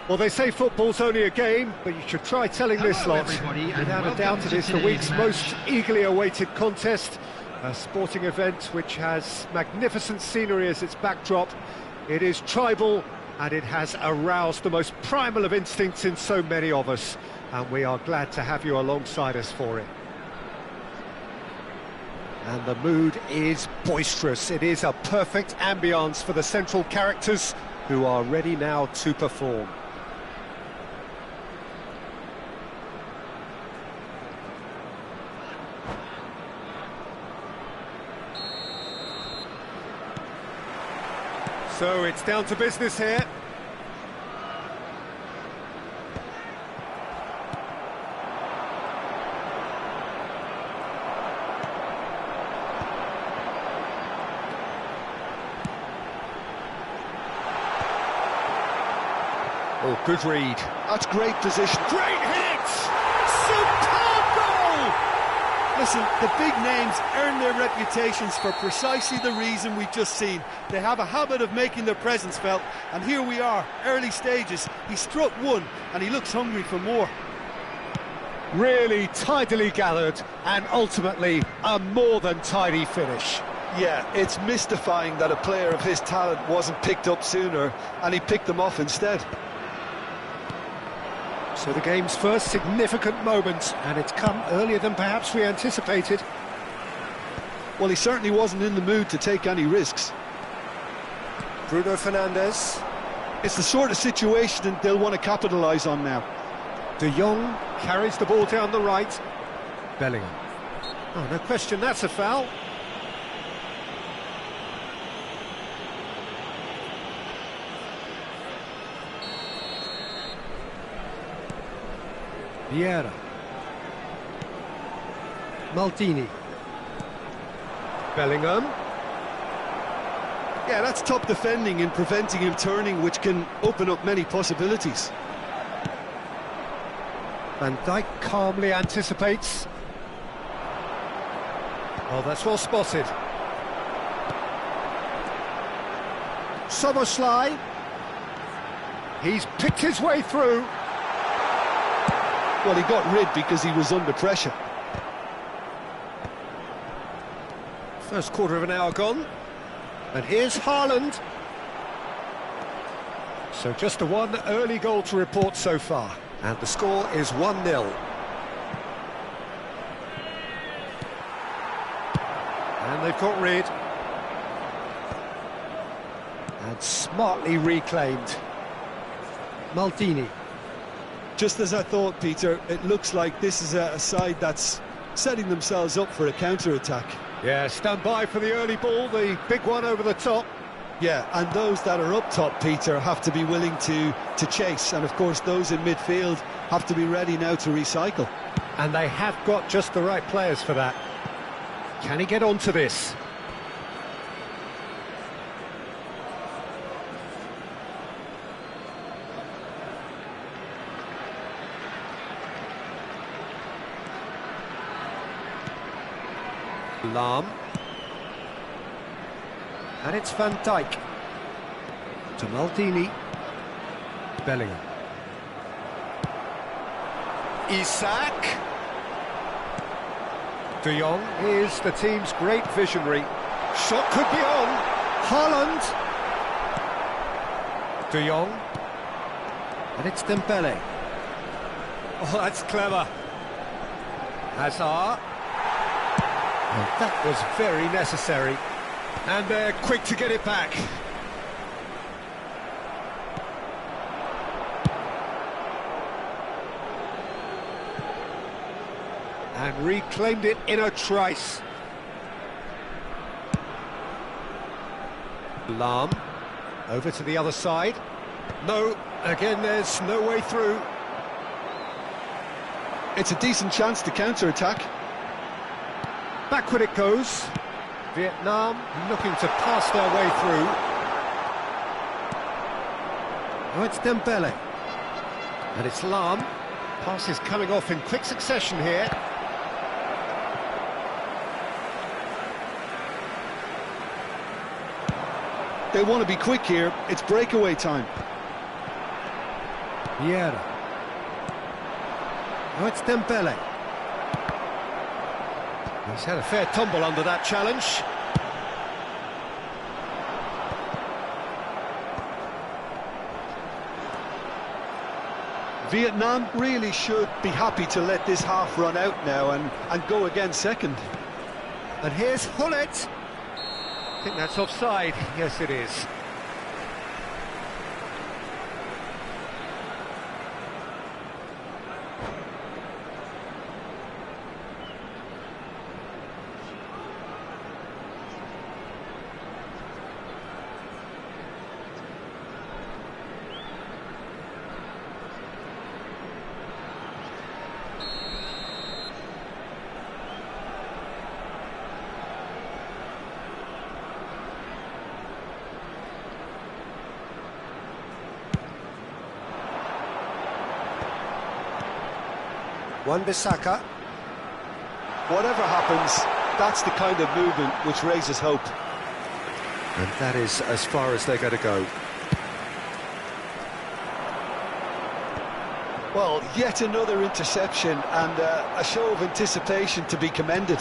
Well, they say football's only a game, but you should try telling this lot. Without a doubt, it is the week's most eagerly awaited contest. A sporting event which has magnificent scenery as its backdrop. It is tribal, and it has aroused the most primal of instincts in so many of us. And we are glad to have you alongside us for it. And the mood is boisterous. It is a perfect ambience for the central characters who are ready now to perform. So it's down to business here. Oh, good read. That's great position. Great hit! Superb goal! Listen, the big names earn their reputations for precisely the reason we've just seen. They have a habit of making their presence felt, and here we are, early stages. He struck one, and he looks hungry for more. Really tidily gathered, and ultimately a more than tidy finish. Yeah, it's mystifying that a player of his talent wasn't picked up sooner, and he picked them off instead. So the game's first significant moment, and it's come earlier than perhaps we anticipated. Well, he certainly wasn't in the mood to take any risks. Bruno Fernandes. It's the sort of situation they'll want to capitalise on now. De Jong carries the ball down the right. Bellingham. Oh, no question, that's a foul. Vieira. Maldini. Bellingham. Yeah, that's top defending and preventing him turning, which can open up many possibilities. Van Dijk calmly anticipates. Oh, that's well spotted. Szoboszlai. He's picked his way through. Well, he got rid because he was under pressure. First quarter of an hour gone. And here's Haaland. So just the one early goal to report so far. And the score is 1-0. And they've got rid. And smartly reclaimed. Maldini. Just as I thought, Peter, it looks like this is a side that's setting themselves up for a counter-attack. Yeah, stand by for the early ball, the big one over the top. Yeah, and those that are up top, Peter, have to be willing to chase. And, of course, those in midfield have to be ready now to recycle. And they have got just the right players for that. Can he get onto this? Lahm. And it's Van Dijk. To Maldini. Bellingham. Isak. De Jong is the team's great visionary. Shot could be on. Haaland. De Jong. And it's Dembele. Oh, that's clever. Hazard. Well, that was very necessary. And they're quick to get it back. And reclaimed it in a trice. Lahm. Over to the other side. No, again there's no way through. It's a decent chance to counter-attack. Backward it goes. Vietnam looking to pass their way through. Oh, it's Dembele. And it's Lahm. Passes coming off in quick succession here. They want to be quick here. It's breakaway time. Vieira. Oh, it's Dembele. He's had a fair tumble under that challenge. Vietnam really should be happy to let this half run out now and go again second. And here's Hullet. I think that's offside. Yes, it is. Wan-Bissaka. Whatever happens, that's the kind of movement which raises hope. And that is as far as they're going to go. Well, yet another interception and a show of anticipation to be commended.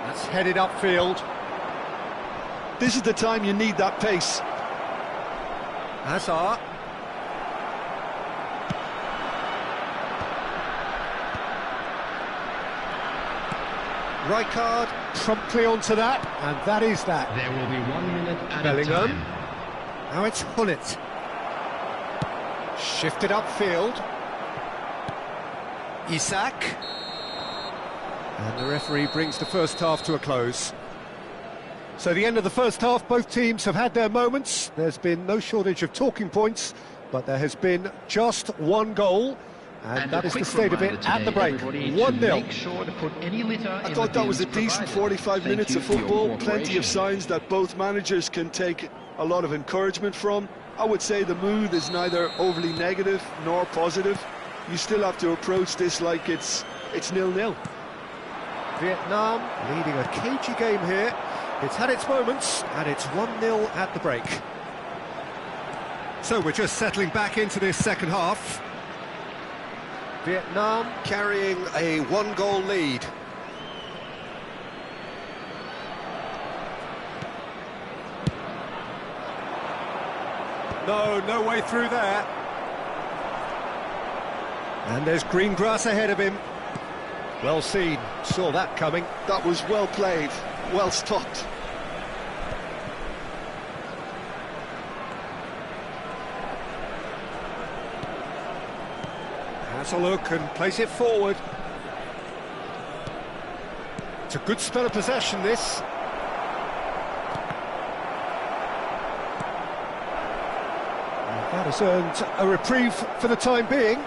That's headed upfield. This is the time you need that pace. Hazard. Rijkaard promptly onto that, and that is that. There will be 1 minute at Bellingham. a time. Now it's Hullet. Shifted upfield. Isak. And the referee brings the first half to a close. So the end of the first half, both teams have had their moments. There's been no shortage of talking points, but there has been just one goal. And that is the state of it at the break. 1-0. Sure to put any litter I thought that was a decent 45 minutes of football. Plenty of signs that both managers can take a lot of encouragement from. I would say the mood is neither overly negative nor positive. You still have to approach this like it's 0-0. Vietnam leading a cagey game here. It's had its moments, and it's 1-0 at the break. So we're just settling back into this second half. Vietnam carrying a one-goal lead. No way through there. And there's green grass ahead of him. Well seen, saw that coming. That was well played, well stopped. Has a look and plays it forward. It's a good spell of possession, this. And that has earned a reprieve for the time being.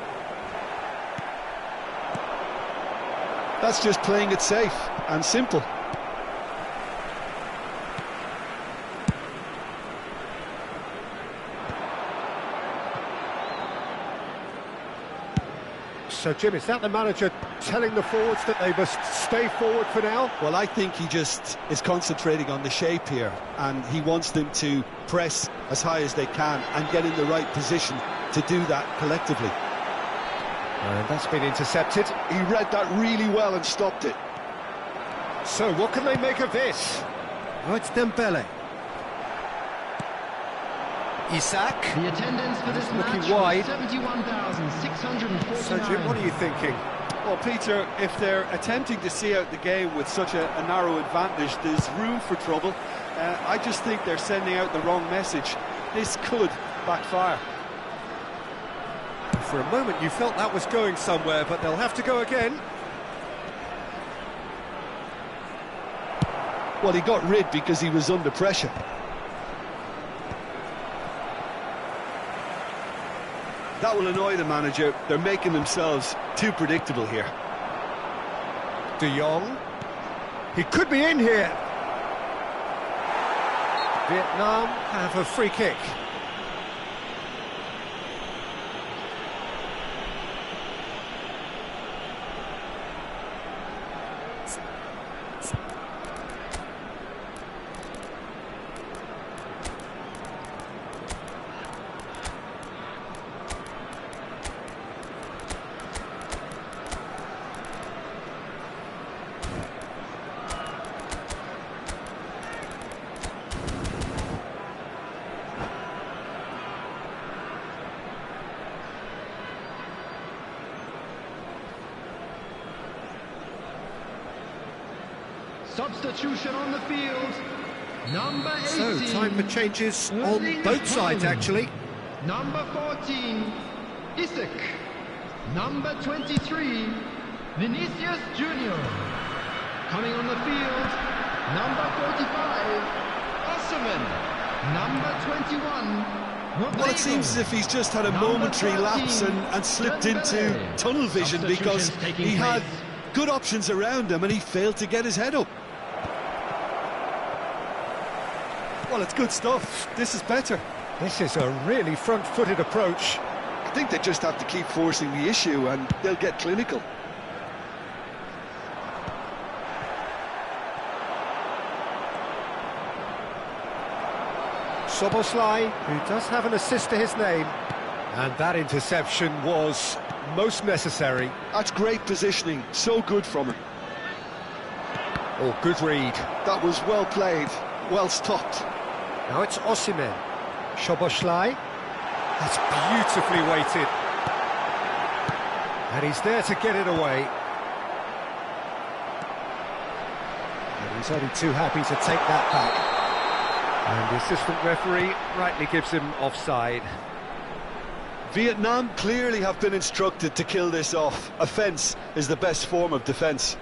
That's just playing it safe and simple. So, Jim, is that the manager telling the forwards that they must stay forward for now? Well, I think he just is concentrating on the shape here, and he wants them to press as high as they can and get in the right position to do that collectively. And that's been intercepted. He read that really well and stopped it. So, what can they make of this? Oh, it's Dembele. Isak. The attendance for this looking match wide. was 71,649. So, Jim, what are you thinking? Well, Peter, if they're attempting to see out the game with such a narrow advantage, there's room for trouble. I just think they're sending out the wrong message. This could backfire. For a moment you felt that was going somewhere, but they'll have to go again. Well, he got rid because he was under pressure. That will annoy the manager. They're making themselves too predictable here. De Jong. He could be in here. Vietnam have a free kick. Substitution on the field. Number 18. So, time for changes on both sides, actually. Number 14, Isak. Number 23, Vinicius Junior. Coming on the field, number 45, Osman. Number 21, Well, it seems as if he's just had a momentary lapse and slipped into tunnel vision because he had good options around him and he failed to get his head up. Well, it's good stuff. This is better. This is a really front-footed approach. I think they just have to keep forcing the issue and they'll get clinical. Szoboszlai, who does have an assist to his name. And that interception was most necessary. That's great positioning, so good from him. Oh, good read. That was well played, well stopped. Now it's Osimhen. Szoboszlai. That's beautifully weighted. And he's there to get it away. And he's only too happy to take that back. And the assistant referee rightly gives him offside. Vietnam clearly have been instructed to kill this off. Offence is the best form of defence.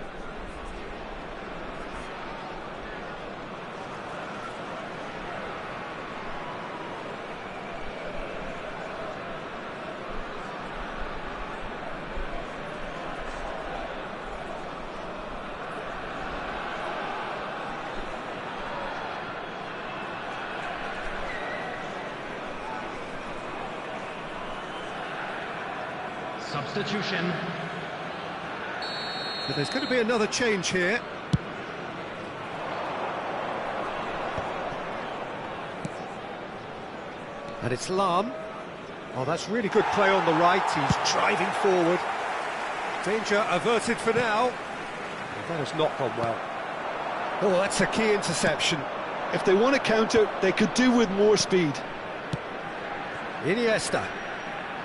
Substitution. So there's going to be another change here. And it's Lahm. Oh, that's really good play on the right. He's driving forward. Danger averted for now. That has not gone well. Oh, that's a key interception. If they want to counter, they could do with more speed. Iniesta.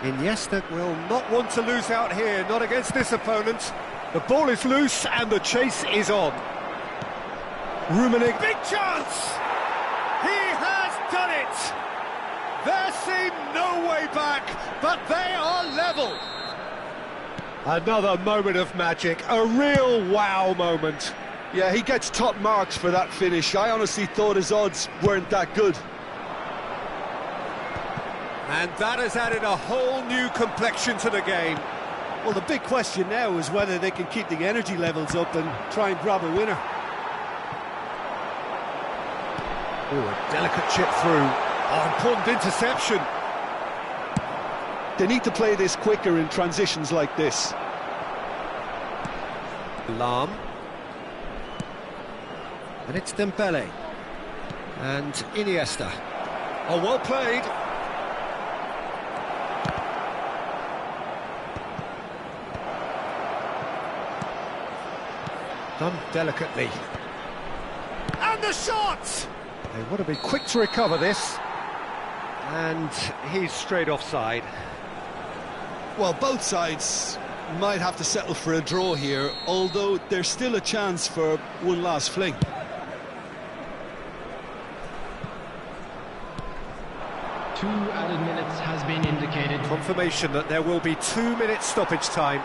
Iniesta will not want to lose out here, not against this opponent. The ball is loose and the chase is on. Rummenigge, big chance! He has done it! There seemed no way back, but they are level. Another moment of magic, a real wow moment. Yeah, he gets top marks for that finish. I honestly thought his odds weren't that good. And that has added a whole new complexion to the game. Well, the big question now is whether they can keep the energy levels up and try and grab a winner. Oh, a delicate chip through. Oh, important interception. They need to play this quicker in transitions like this. Lahm. And it's Dembele. And Iniesta. Oh, well played. Done delicately. And the shot! They want to be quick to recover this. And he's straight offside. Well, both sides might have to settle for a draw here, although there's still a chance for one last fling. Two added minutes has been indicated. Confirmation that there will be 2 minutes stoppage time.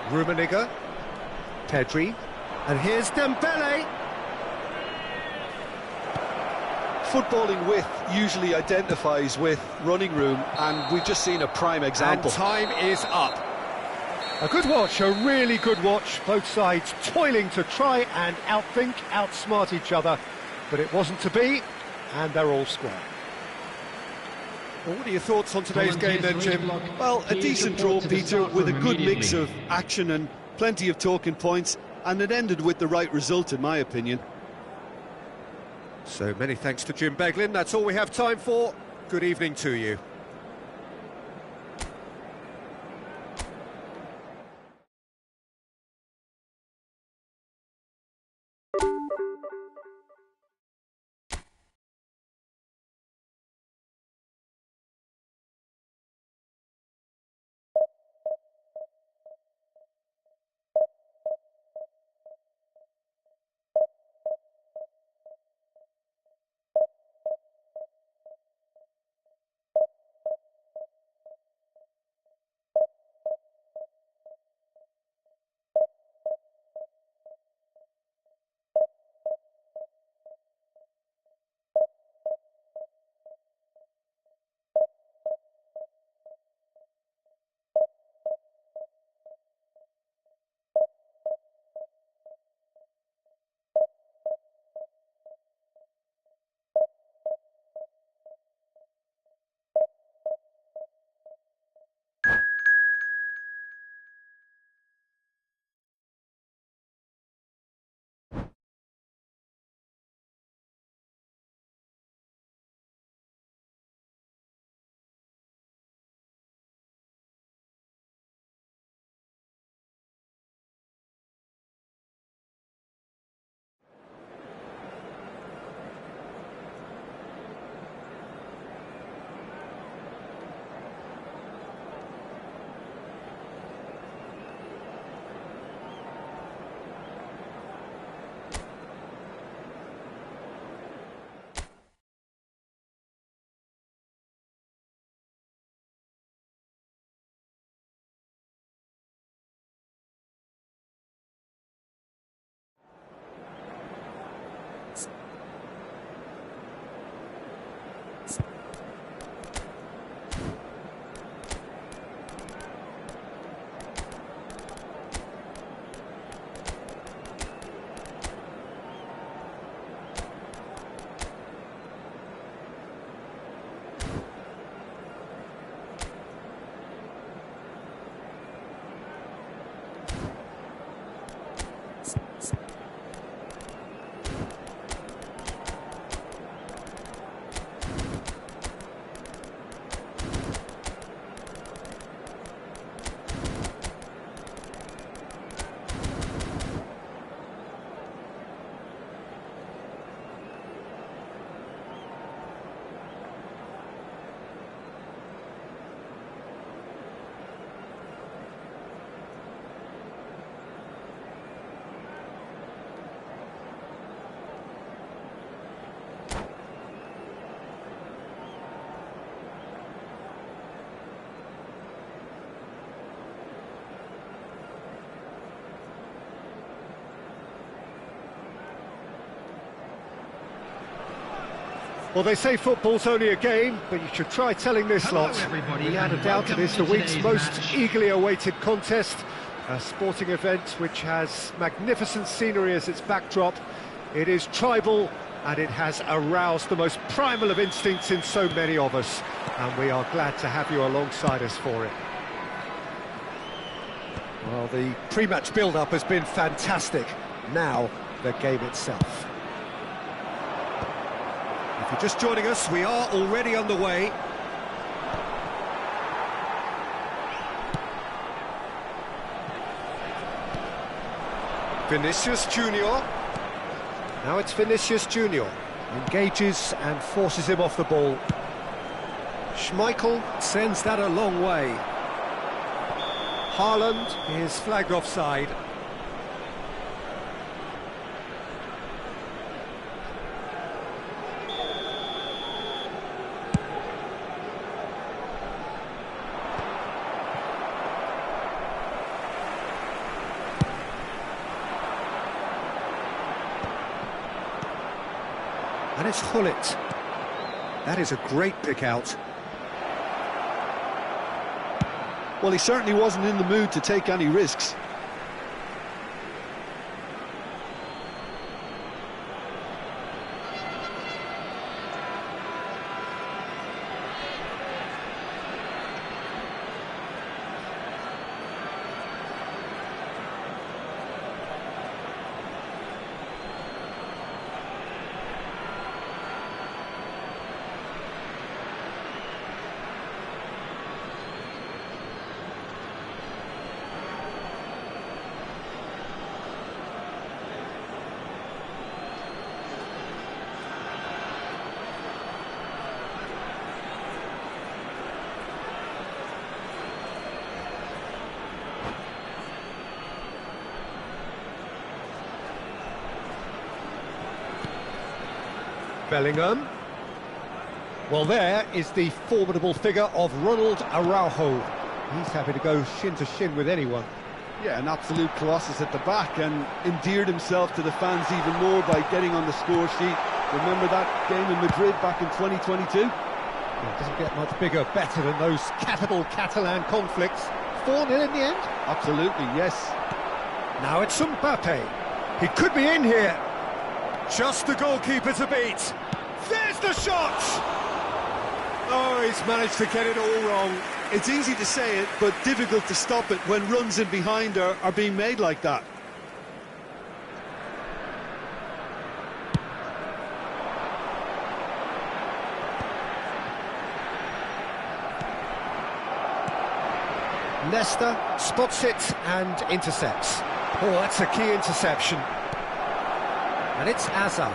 Rummenigge, Pedri, and here's Dembele. Footballing width usually identifies with running room, and we've just seen a prime example. And time is up. A good watch, a really good watch. Both sides toiling to try and outthink, outsmart each other, but it wasn't to be, and they're all square. Well, what are your thoughts on today's game then, Jim? Well, a decent draw, Peter, with a good mix of action and plenty of talking points, and it ended with the right result, in my opinion. So many thanks to Jim Beglin. That's all we have time for. Good evening to you. Well, they say football's only a game, but you should try telling this Hello, lot. everybody, Without a and doubt, it welcome is the to week's today's most match. eagerly awaited contest. A sporting event which has magnificent scenery as its backdrop. It is tribal, and it has aroused the most primal of instincts in so many of us. And we are glad to have you alongside us for it. Well, the pre-match build-up has been fantastic. Now, the game itself. If you're just joining us, we are already underway. Vinicius Junior. Now it's Vinicius Junior. Engages and forces him off the ball. Schmeichel sends that a long way. Haaland is flagged offside. And it's Hullet. That is a great pick out. Well, he certainly wasn't in the mood to take any risks. Bellingham. Well, there is the formidable figure of Ronald Araujo. He's happy to go shin to shin with anyone. Yeah, an absolute colossus at the back, and endeared himself to the fans even more by getting on the score sheet. Remember that game in Madrid back in 2022? It doesn't get much bigger, better than those capital Catalan conflicts. 4-0 in the end? Absolutely, yes. Now it's Mbappe. He could be in here. Just the goalkeeper to beat. There's the shot! Oh, he's managed to get it all wrong. It's easy to say it, but difficult to stop it when runs in behind are being made like that. Leicester spots it and intercepts. Oh, that's a key interception. And it's Azar.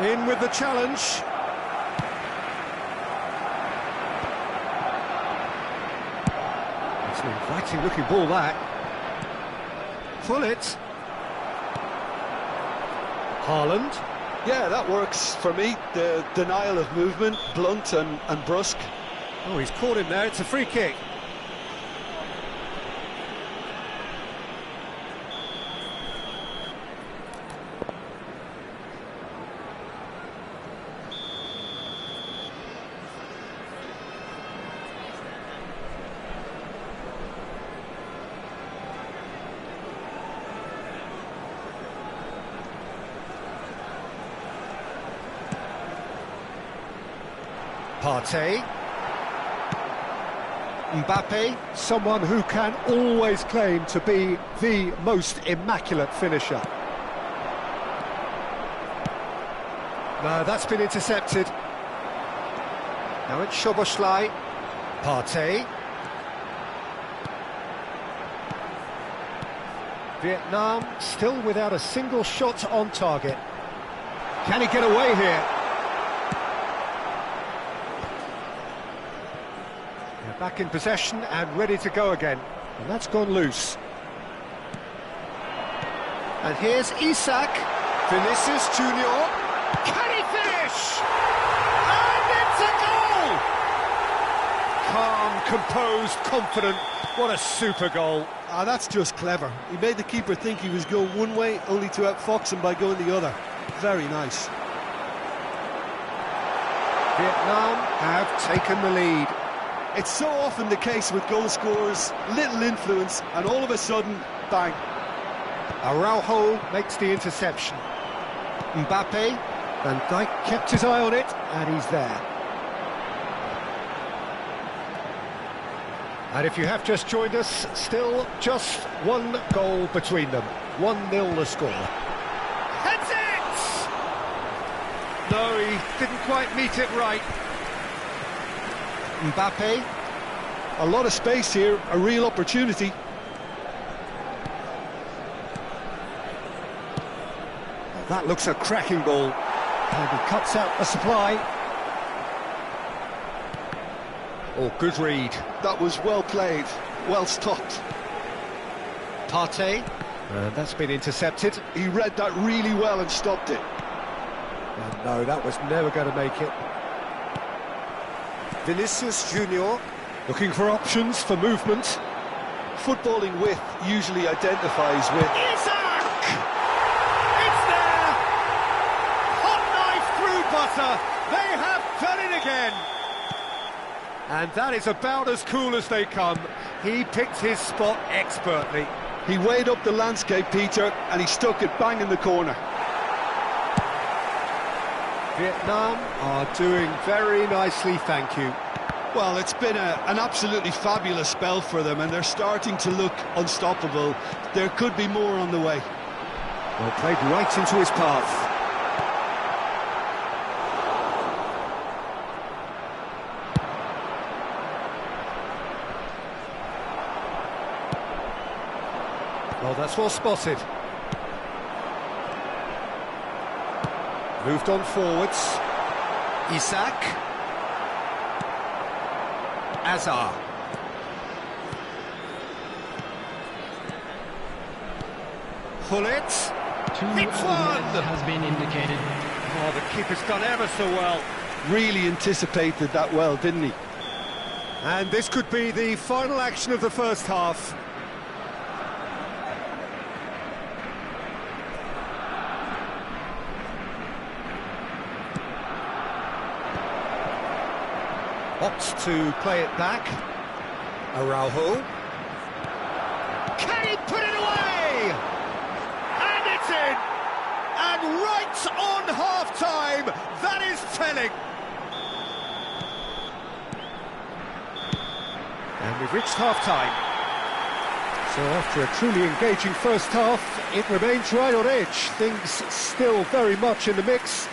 In with the challenge. It's an inviting looking ball, that. Hullet. Haaland. Yeah, that works for me. The denial of movement, blunt and brusque. Oh, he's caught him there. It's a free kick. Partey. Mbappe, someone who can always claim to be the most immaculate finisher. No, that's been intercepted. Now it's Szoboszlai. Partey. Vietnam still without a single shot on target. Can he get away here? They're back in possession and ready to go again. And that's gone loose. And here's Isak. Vinicius Junior. Can he finish? And it's a goal! Calm, composed, confident. What a super goal. Ah, that's just clever. He made the keeper think he was going one way, only to outfox him by going the other. Very nice. Vietnam have taken the lead. It's so often the case with goal scorers, little influence, and all of a sudden, bang. Araujo makes the interception. Mbappe, Van Dijk kept his eye on it, and he's there. And if you have just joined us, still just one goal between them. 1-0 the score. Heads it! No, he didn't quite meet it right. Mbappe. A lot of space here, a real opportunity. That looks a cracking ball. And he cuts out a supply. Oh, good read. That was well played, well stopped. Potw. And that's been intercepted. He read that really well and stopped it. And no, that was never going to make it. Vinicius Junior looking for options for movement. Footballing width usually identifies with... Isak! It's there! Hot knife through butter. They have done it again. And that is about as cool as they come. He picked his spot expertly. He weighed up the landscape, Peter, and he stuck it bang in the corner. Vietnam are doing very nicely, thank you. Well, it's been an absolutely fabulous spell for them, and they're starting to look unstoppable. There could be more on the way. Well, played right into his path. Well, that's well spotted. Moved on forwards. Isak. Azar. Hullet. Hits one! Has been indicated. Oh, the keeper's done ever so well. Really anticipated that well, didn't he? And this could be the final action of the first half. Opts to play it back. Araujo. Can he put it away? And it's in! And right on half-time, that is telling. And we've reached half-time. So after a truly engaging first half, it remains right on edge. Things still very much in the mix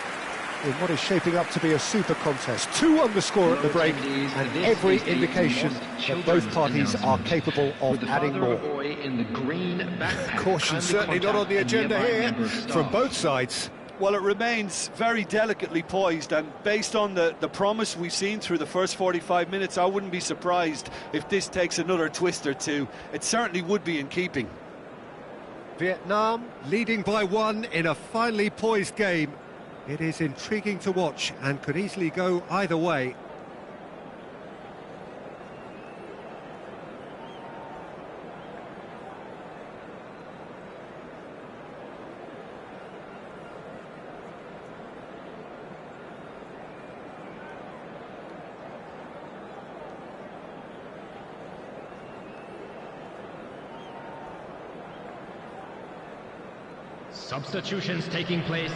in what is shaping up to be a super contest. 2-1 the score at the break, and every indication that both parties are capable of adding more. Caution certainly not on the agenda here from both sides. Well, it remains very delicately poised, and based on the promise we've seen through the first 45 minutes, I wouldn't be surprised if this takes another twist or two. It certainly would be in keeping. Vietnam leading by 1 in a finely poised game. It is intriguing to watch and could easily go either way. Substitutions taking place.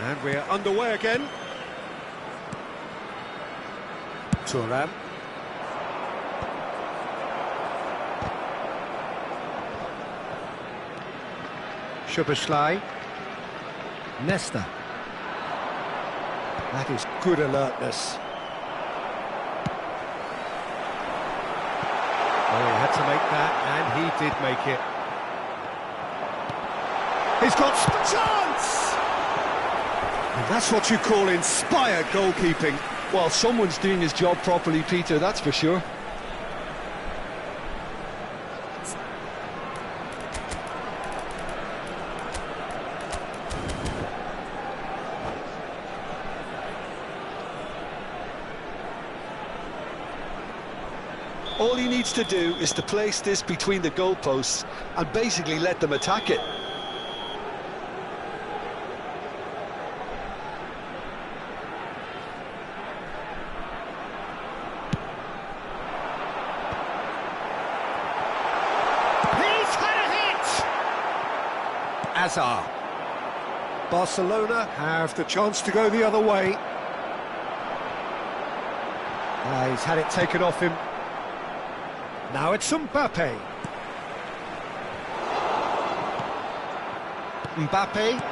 And we're underway again. Thuram. Szoboszlai. Nesta. That is good alertness. Oh, he had to make that, and he did make it. He's got chance! And that's what you call inspired goalkeeping. Well, someone's doing his job properly, Peter, that's for sure. All he needs to do is to place this between the goalposts and basically let them attack it. Azar. Barcelona have the chance to go the other way. He's had it taken off him. Now it's Mbappe. Mbappe.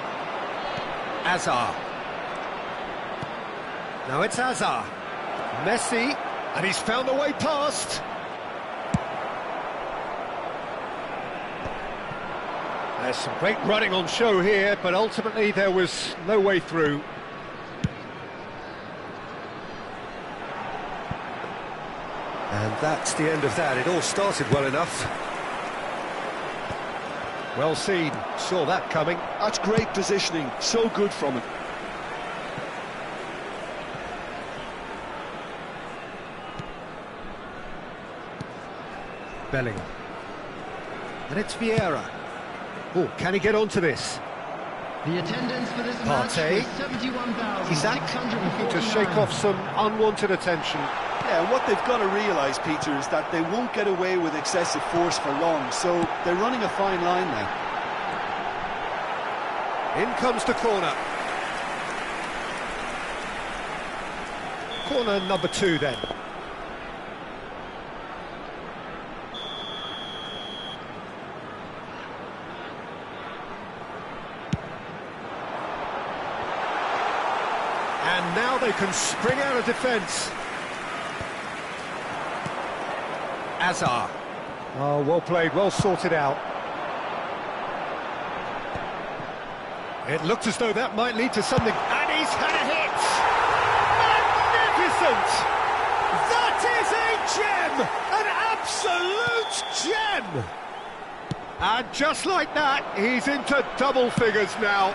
Azar. Now it's Azar. Messi. And he's found a way past. There's some great running on show here, but ultimately there was no way through. And that's the end of that. It all started well enough. Well seen, saw that coming. That's great positioning, so good from him. Bellingham. And it's Vieira. Oh, can he get onto this? The attendance for this match is 71,649. To shake off some unwanted attention. Yeah, and what they've got to realise, Peter, is that they won't get away with excessive force for long, so they're running a fine line now. In comes the corner. Corner number 2 then. And now they can spring out of defence. Azar. Oh, well played, well sorted out. It looked as though that might lead to something. And he's had a hit! Magnificent! That is a gem! An absolute gem! And just like that, he's into double figures now.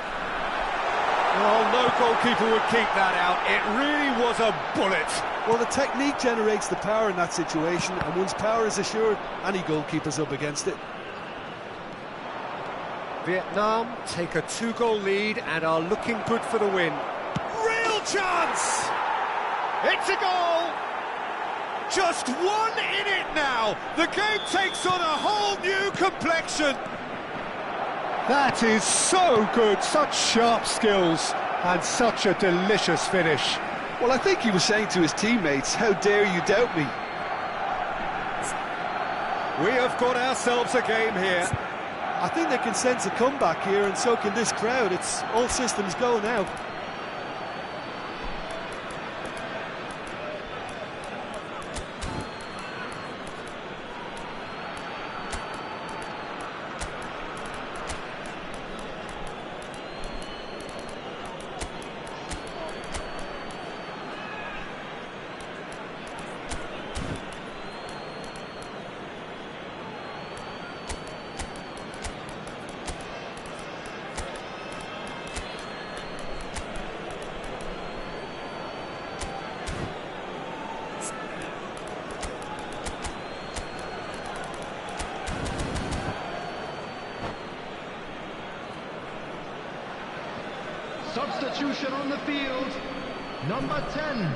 Well, no goalkeeper would keep that out. It really was a bullet. Well, the technique generates the power in that situation, and once power is assured, any goalkeeper's up against it. Vietnam take a 2-goal lead and are looking good for the win. Real chance! It's a goal! Just one in it now. The game takes on a whole new complexion. That is so good, such sharp skills, and such a delicious finish. Well, I think he was saying to his teammates, how dare you doubt me? We have got ourselves a game here. I think they can sense a comeback here, and so can this crowd. It's all systems go now. Substitution on the field. Number 10,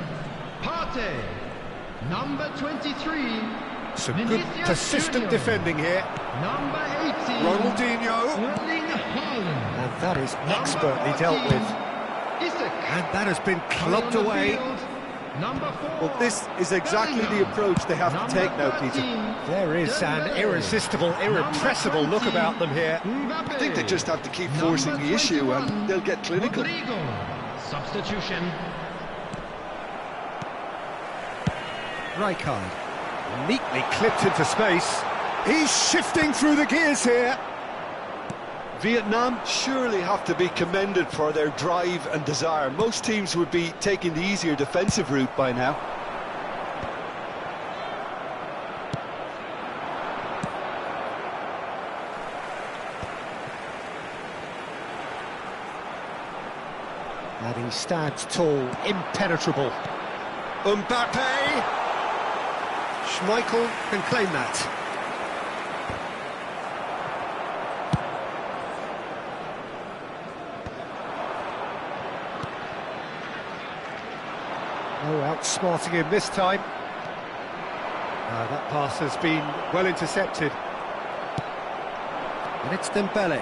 Partey. Number 23, Some good Vinicius persistent Junior. defending here. Number 18, Ronaldinho. Erling Haaland. And that is Number expertly 14, dealt with. Isak. And that has been clubbed On the away. field, Number 4, Well, this is exactly the approach they have to take now, Peter. There is an irresistible, irrepressible look about them here. I think they just have to keep forcing the issue and they'll get clinical. Rodrigo. Substitution. Rijkaard, neatly clipped into space. He's shifting through the gears here. Vietnam surely have to be commended for their drive and desire. Most teams would be taking the easier defensive route by now. And he stands tall, impenetrable. Mbappe! Schmeichel can claim that. Oh, outsmarting him this time. That pass has been well intercepted. And it's Dembele.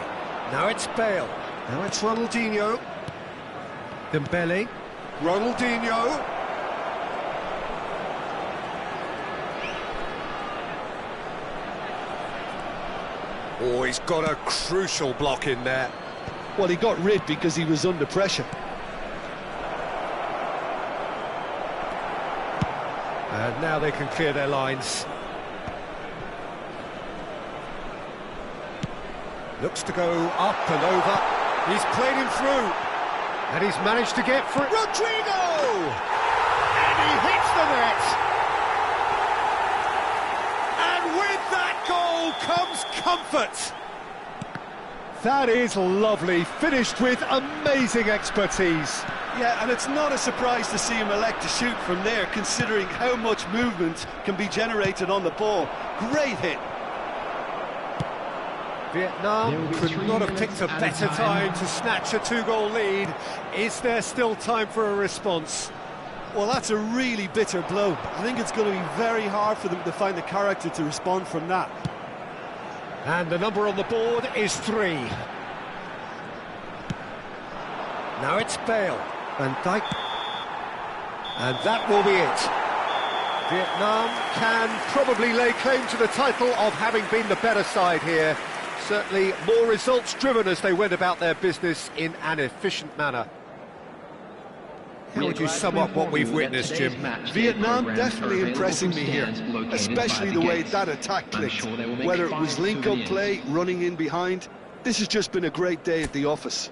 Now it's Bale. Now it's Ronaldinho. Dembele. Ronaldinho. Oh, he's got a crucial block in there. Well, he got rid because he was under pressure. And now they can clear their lines. Looks to go up and over. He's played him through. And he's managed to get through. Rodrigo! And he hits the net. And with that goal comes comfort. That is lovely, finished with amazing expertise. Yeah, and it's not a surprise to see him elect to shoot from there, considering how much movement can be generated on the ball. Great hit. Vietnam could not have picked a better time to snatch a two-goal lead. Is there still time for a response? Well, that's a really bitter blow. I think it's going to be very hard for them to find the character to respond from that. And the number on the board is 3. Now it's Bale. Van Dijk. And that will be it. Vietnam can probably lay claim to the title of having been the better side here. Certainly more results-driven as they went about their business in an efficient manner. How would you sum up what we've witnessed, Jim? Vietnam definitely impressing me here, especially the way that attack clicked. Whether it was link-up play, running in behind, this has just been a great day at the office.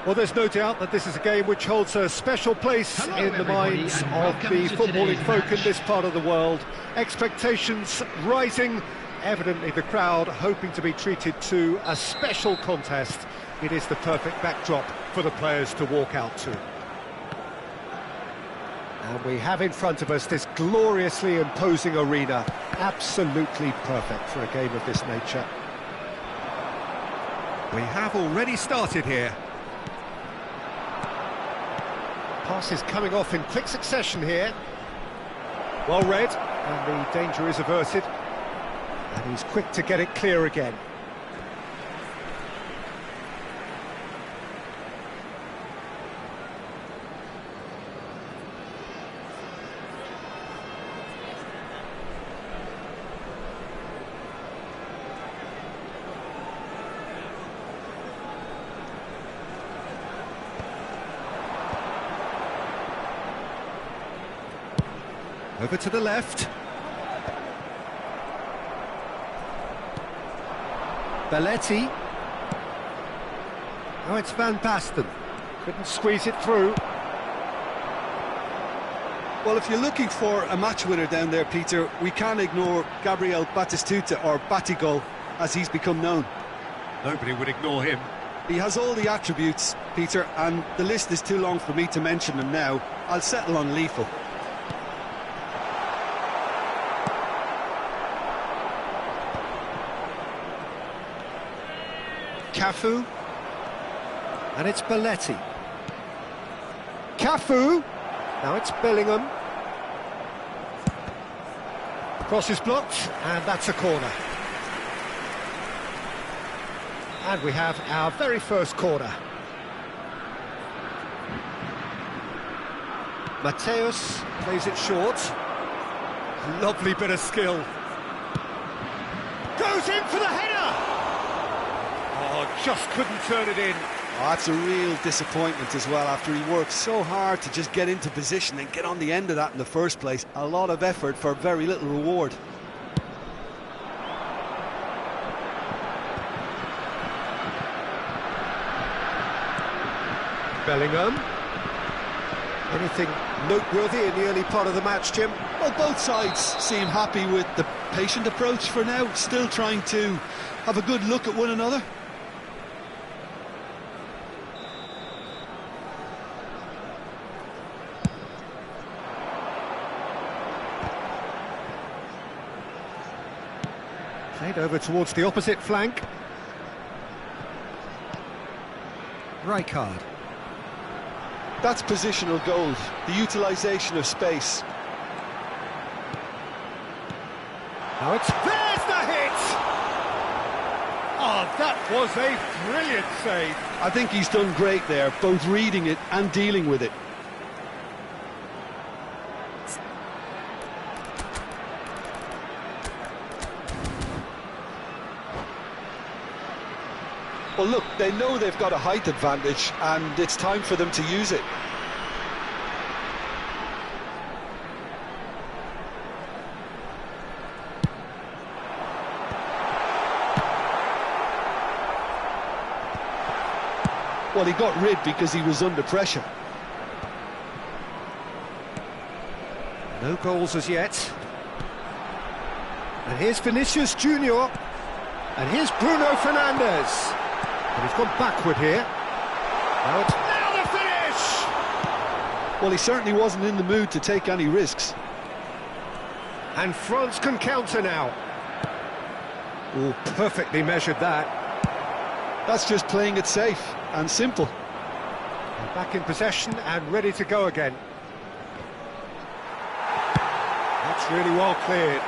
Well, there's no doubt that this is a game which holds a special place Hello, in the everybody, minds and of welcome the to footballing today's folk in match. this part of the world. Expectations rising, evidently the crowd hoping to be treated to a special contest. It is the perfect backdrop for the players to walk out to. And we have in front of us this gloriously imposing arena, absolutely perfect for a game of this nature. We have already started here. Pass is coming off in quick succession here. Well read, and the danger is averted. And he's quick to get it clear again. Over to the left. Belletti. Oh, it's Van Basten. Couldn't squeeze it through. Well, if you're looking for a match winner down there, Peter, we can't ignore Gabriel Batistuta, or Batigol, as he's become known. Nobody would ignore him. He has all the attributes, Peter, and the list is too long for me to mention them now. I'll settle on lethal. Cafu, and it's Belletti. Cafu, now it's Bellingham. Cross is blocked, and that's a corner. And we have our very first corner. Mateus plays it short. Lovely bit of skill. Goes in for the header! Oh, just couldn't turn it in. Oh, that's a real disappointment as well, after he worked so hard to just get into position and get on the end of that in the first place. A lot of effort for very little reward. Bellingham. Anything noteworthy in the early part of the match, Jim? Well, both sides seem happy with the patient approach for now, still trying to have a good look at one another. Played over towards the opposite flank. Rijkaard. That's positional gold, the utilisation of space. Now there's the hit! Oh, that was a brilliant save. I think he's done great there, both reading it and dealing with it. Well, look, they know they've got a height advantage, and it's time for them to use it. Well, he got rid because he was under pressure. No goals as yet. And here's Vinicius Junior. And here's Bruno Fernandes. And he's gone backward here. Now the finish! Well, he certainly wasn't in the mood to take any risks. And France can counter now. Oh, perfectly measured that. That's just playing it safe and simple. And back in possession and ready to go again. That's really well cleared.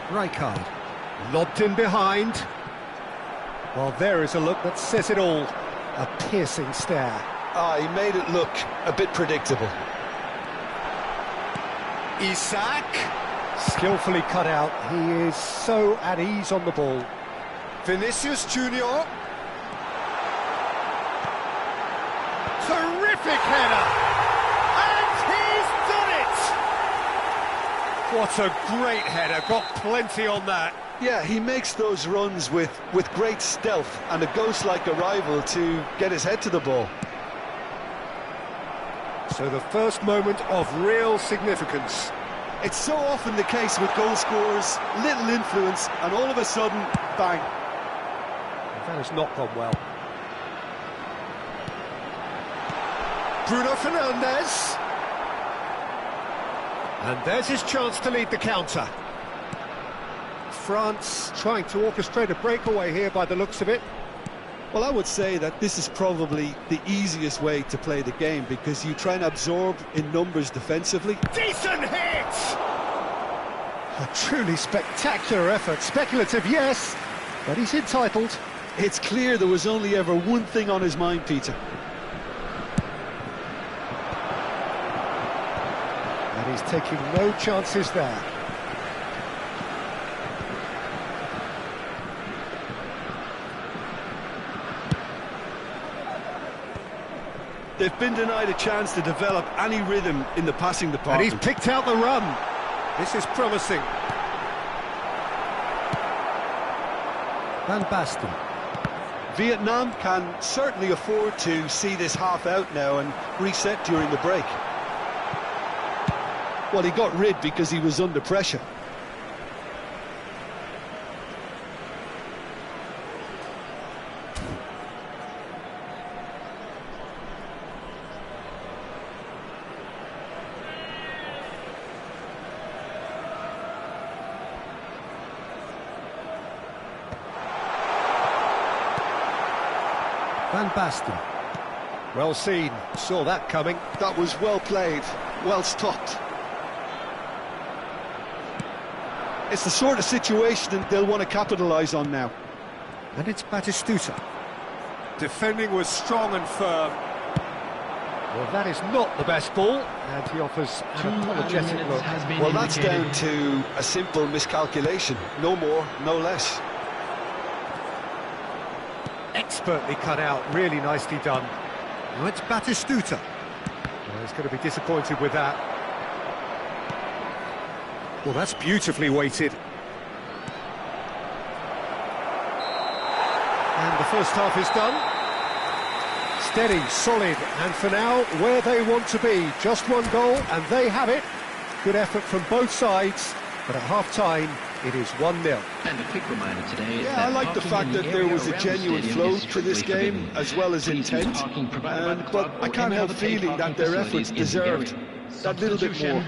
Rijkaard. Lobbed in behind. Well, there is a look that says it all. A piercing stare. Ah, he made it look a bit predictable. Isak. Skillfully cut out. He is so at ease on the ball. Vinicius Junior. Terrific header. And he's done it! What a great header. Got plenty on that. Yeah, he makes those runs with great stealth and a ghost-like arrival to get his head to the ball. So the first moment of real significance. It's so often the case with goal scorers, little influence, and all of a sudden, bang. That has not gone well. Bruno Fernandes. And there's his chance to lead the counter. France trying to orchestrate a breakaway here by the looks of it. Well, I would say that this is probably the easiest way to play the game because you try and absorb in numbers defensively. Decent hit! A truly spectacular effort. Speculative, yes, but he's entitled. It's clear there was only ever one thing on his mind, Peter. And he's taking no chances there. They've been denied a chance to develop any rhythm in the passing department. And he's picked out the run. This is promising. Van Basten. Vietnam can certainly afford to see this half out now and reset during the break. Well, he got rid because he was under pressure. Van Basten. Well seen, saw that coming. That was well played, well stopped. It's the sort of situation that they'll want to capitalise on now. And it's Batistuta. Defending was strong and firm. Well, that is not the best ball, and he offers an apologetic look. Well, that's down to a simple miscalculation. No more, no less. Expertly cut out, really nicely done. Now it's Batistuta. Well, he's going to be disappointed with that. Well, that's beautifully weighted. And the first half is done. Steady, solid, and for now, where they want to be. Just one goal, and they have it. Good effort from both sides, but at half-time, it is 1-0. And a quick reminder today. Yeah, I like the fact that there was a genuine flow to this game, as well as intent. But I can't help feeling that their efforts deserved that little bit more.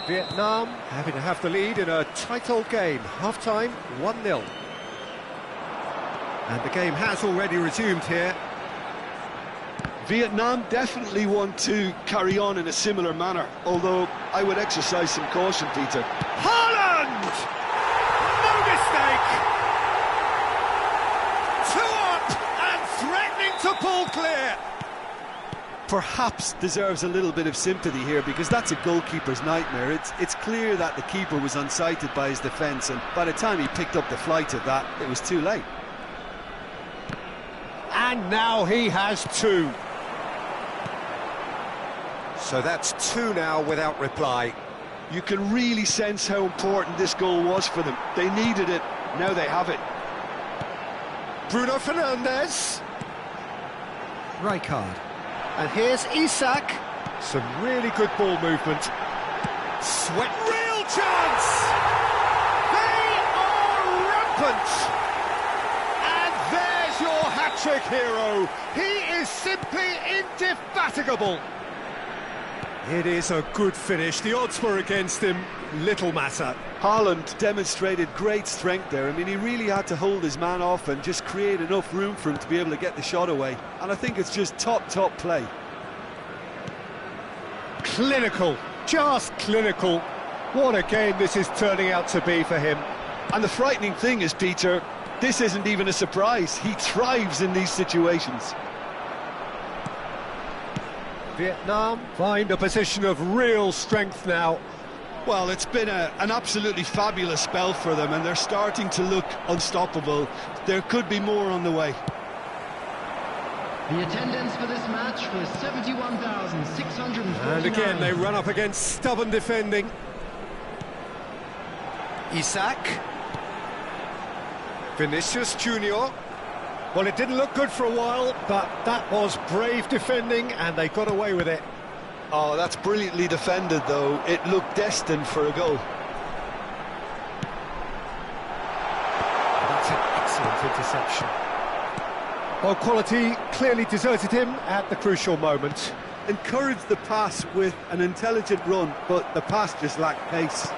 Vietnam having to have the lead in a tight old game. Half-time, 1-0. And the game has already resumed here. Vietnam definitely want to carry on in a similar manner, although I would exercise some caution, Peter. Haaland! No mistake! 2 up and threatening to pull clear. Perhaps deserves a little bit of sympathy here because that's a goalkeeper's nightmare. It's clear that the keeper was unsighted by his defence, and by the time he picked up the flight of that, it was too late. And now he has 2. So that's 2 now without reply. You can really sense how important this goal was for them. They needed it, now they have it. Bruno Fernandes. Rijkaard. And here's Isak. Some really good ball movement. Sweat. Real chance! They are rampant! And there's your hat-trick hero. He is simply indefatigable. It is a good finish. The odds were against him. Little matter. Haaland demonstrated great strength there. I mean, he really had to hold his man off and just create enough room for him to be able to get the shot away. And I think it's just top play. Clinical. Just clinical. What a game this is turning out to be for him. And the frightening thing is, Peter, this isn't even a surprise. He thrives in these situations. Vietnam find a position of real strength now. Well, it's been an absolutely fabulous spell for them, and they're starting to look unstoppable. There could be more on the way. The attendance for this match was 71,649. And again, they run up against stubborn defending. Isak. Vinicius Junior. Well, it didn't look good for a while, but that was brave defending, and they got away with it. Oh, that's brilliantly defended, though. It looked destined for a goal. That's an excellent interception. Well, quality clearly deserted him at the crucial moment. Encouraged the pass with an intelligent run, but the pass just lacked pace.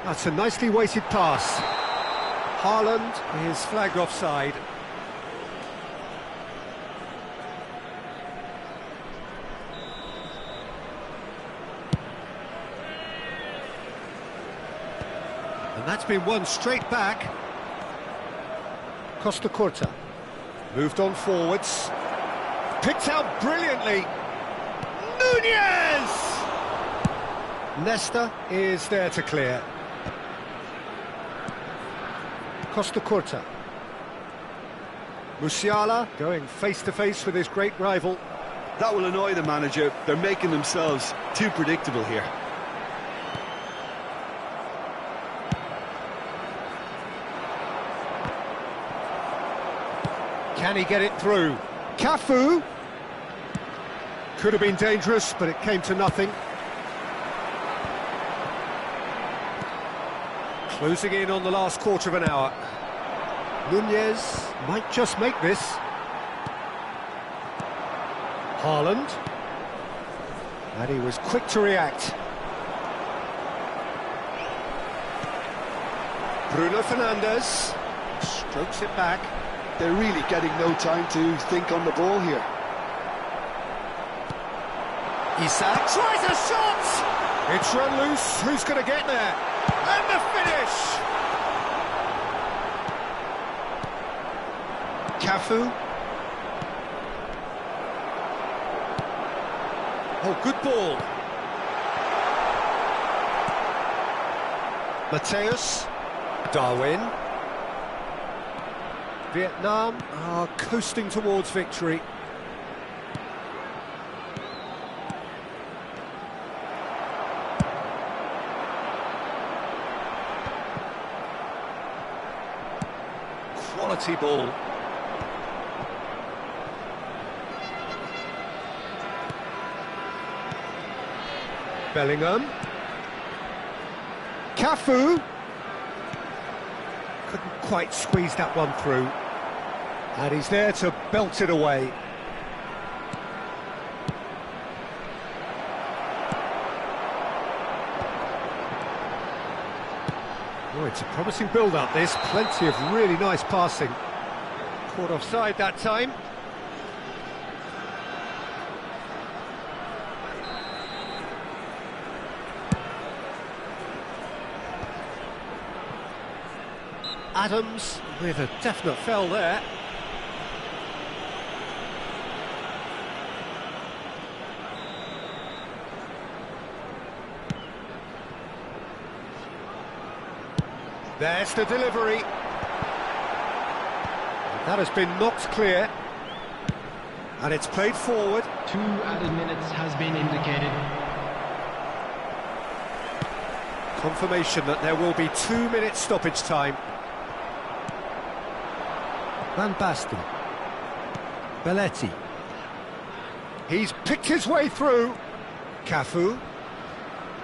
That's a nicely weighted pass. Haaland is flagged offside. And that's been won straight back. Costa Curta. Moved on forwards. Picked out brilliantly. Nunez! Nesta is there to clear. Costa Curta. Musiala going face-to-face with his great rival. That will annoy the manager. They're making themselves too predictable here. Can he get it through? Cafu! Could have been dangerous, but it came to nothing. Closing in on the last quarter of an hour. Nunez might just make this. Haaland. And he was quick to react. Bruno Fernandes strokes it back. They're really getting no time to think on the ball here. Isak tries a shot! It's run loose, who's going to get there? And the finish! Cafu. Oh, good ball. Mateus. Darwin. Vietnam are coasting towards victory. Quality ball. Bellingham. Cafu. Couldn't quite squeeze that one through. And he's there to belt it away. Oh, it's a promising build-up, this. Plenty of really nice passing. Caught offside that time. Adams with a definite fell there. There's the delivery. That has been knocked clear. And it's played forward. 2 added minutes has been indicated. Confirmation that there will be 2 minutes stoppage time. Van Basten. Belletti. He's picked his way through. Cafu.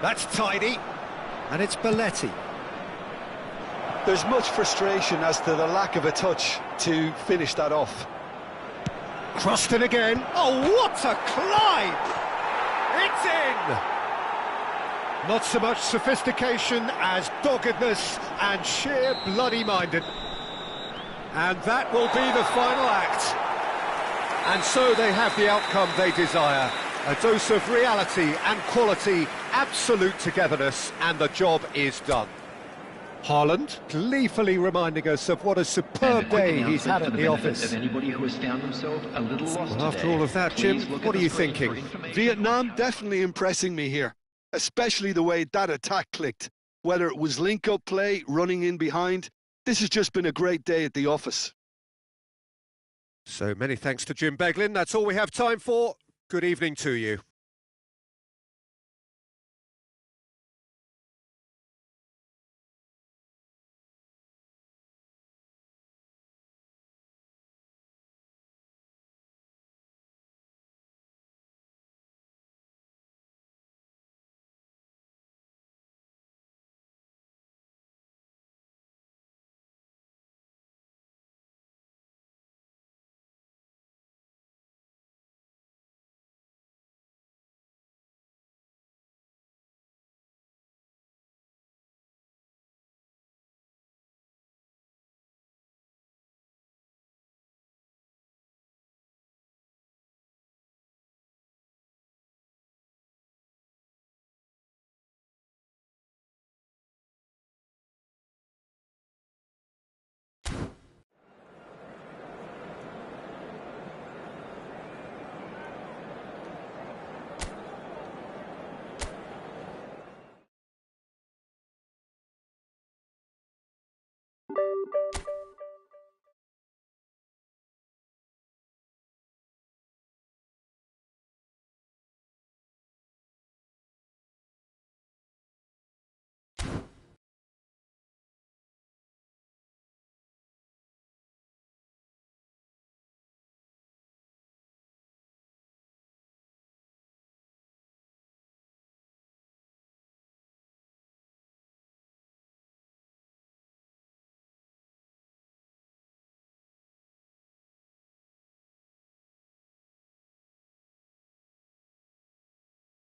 That's tidy. And it's Belletti. There's much frustration as to the lack of a touch to finish that off. Crossed in again. Oh, what a climb! It's in! Not so much sophistication as doggedness and sheer bloody-minded. And that will be the final act. And so they have the outcome they desire. A dose of reality and quality, absolute togetherness, and the job is done. Haaland gleefully reminding us of what a superb day he's had at the office. Of anybody who has found himself a little lost Well, after all of that, Jim, what are you thinking? Vietnam definitely impressing me here, especially the way that attack clicked. Whether it was link-up play, running in behind, this has just been a great day at the office. So many thanks to Jim Beglin. That's all we have time for. Good evening to you.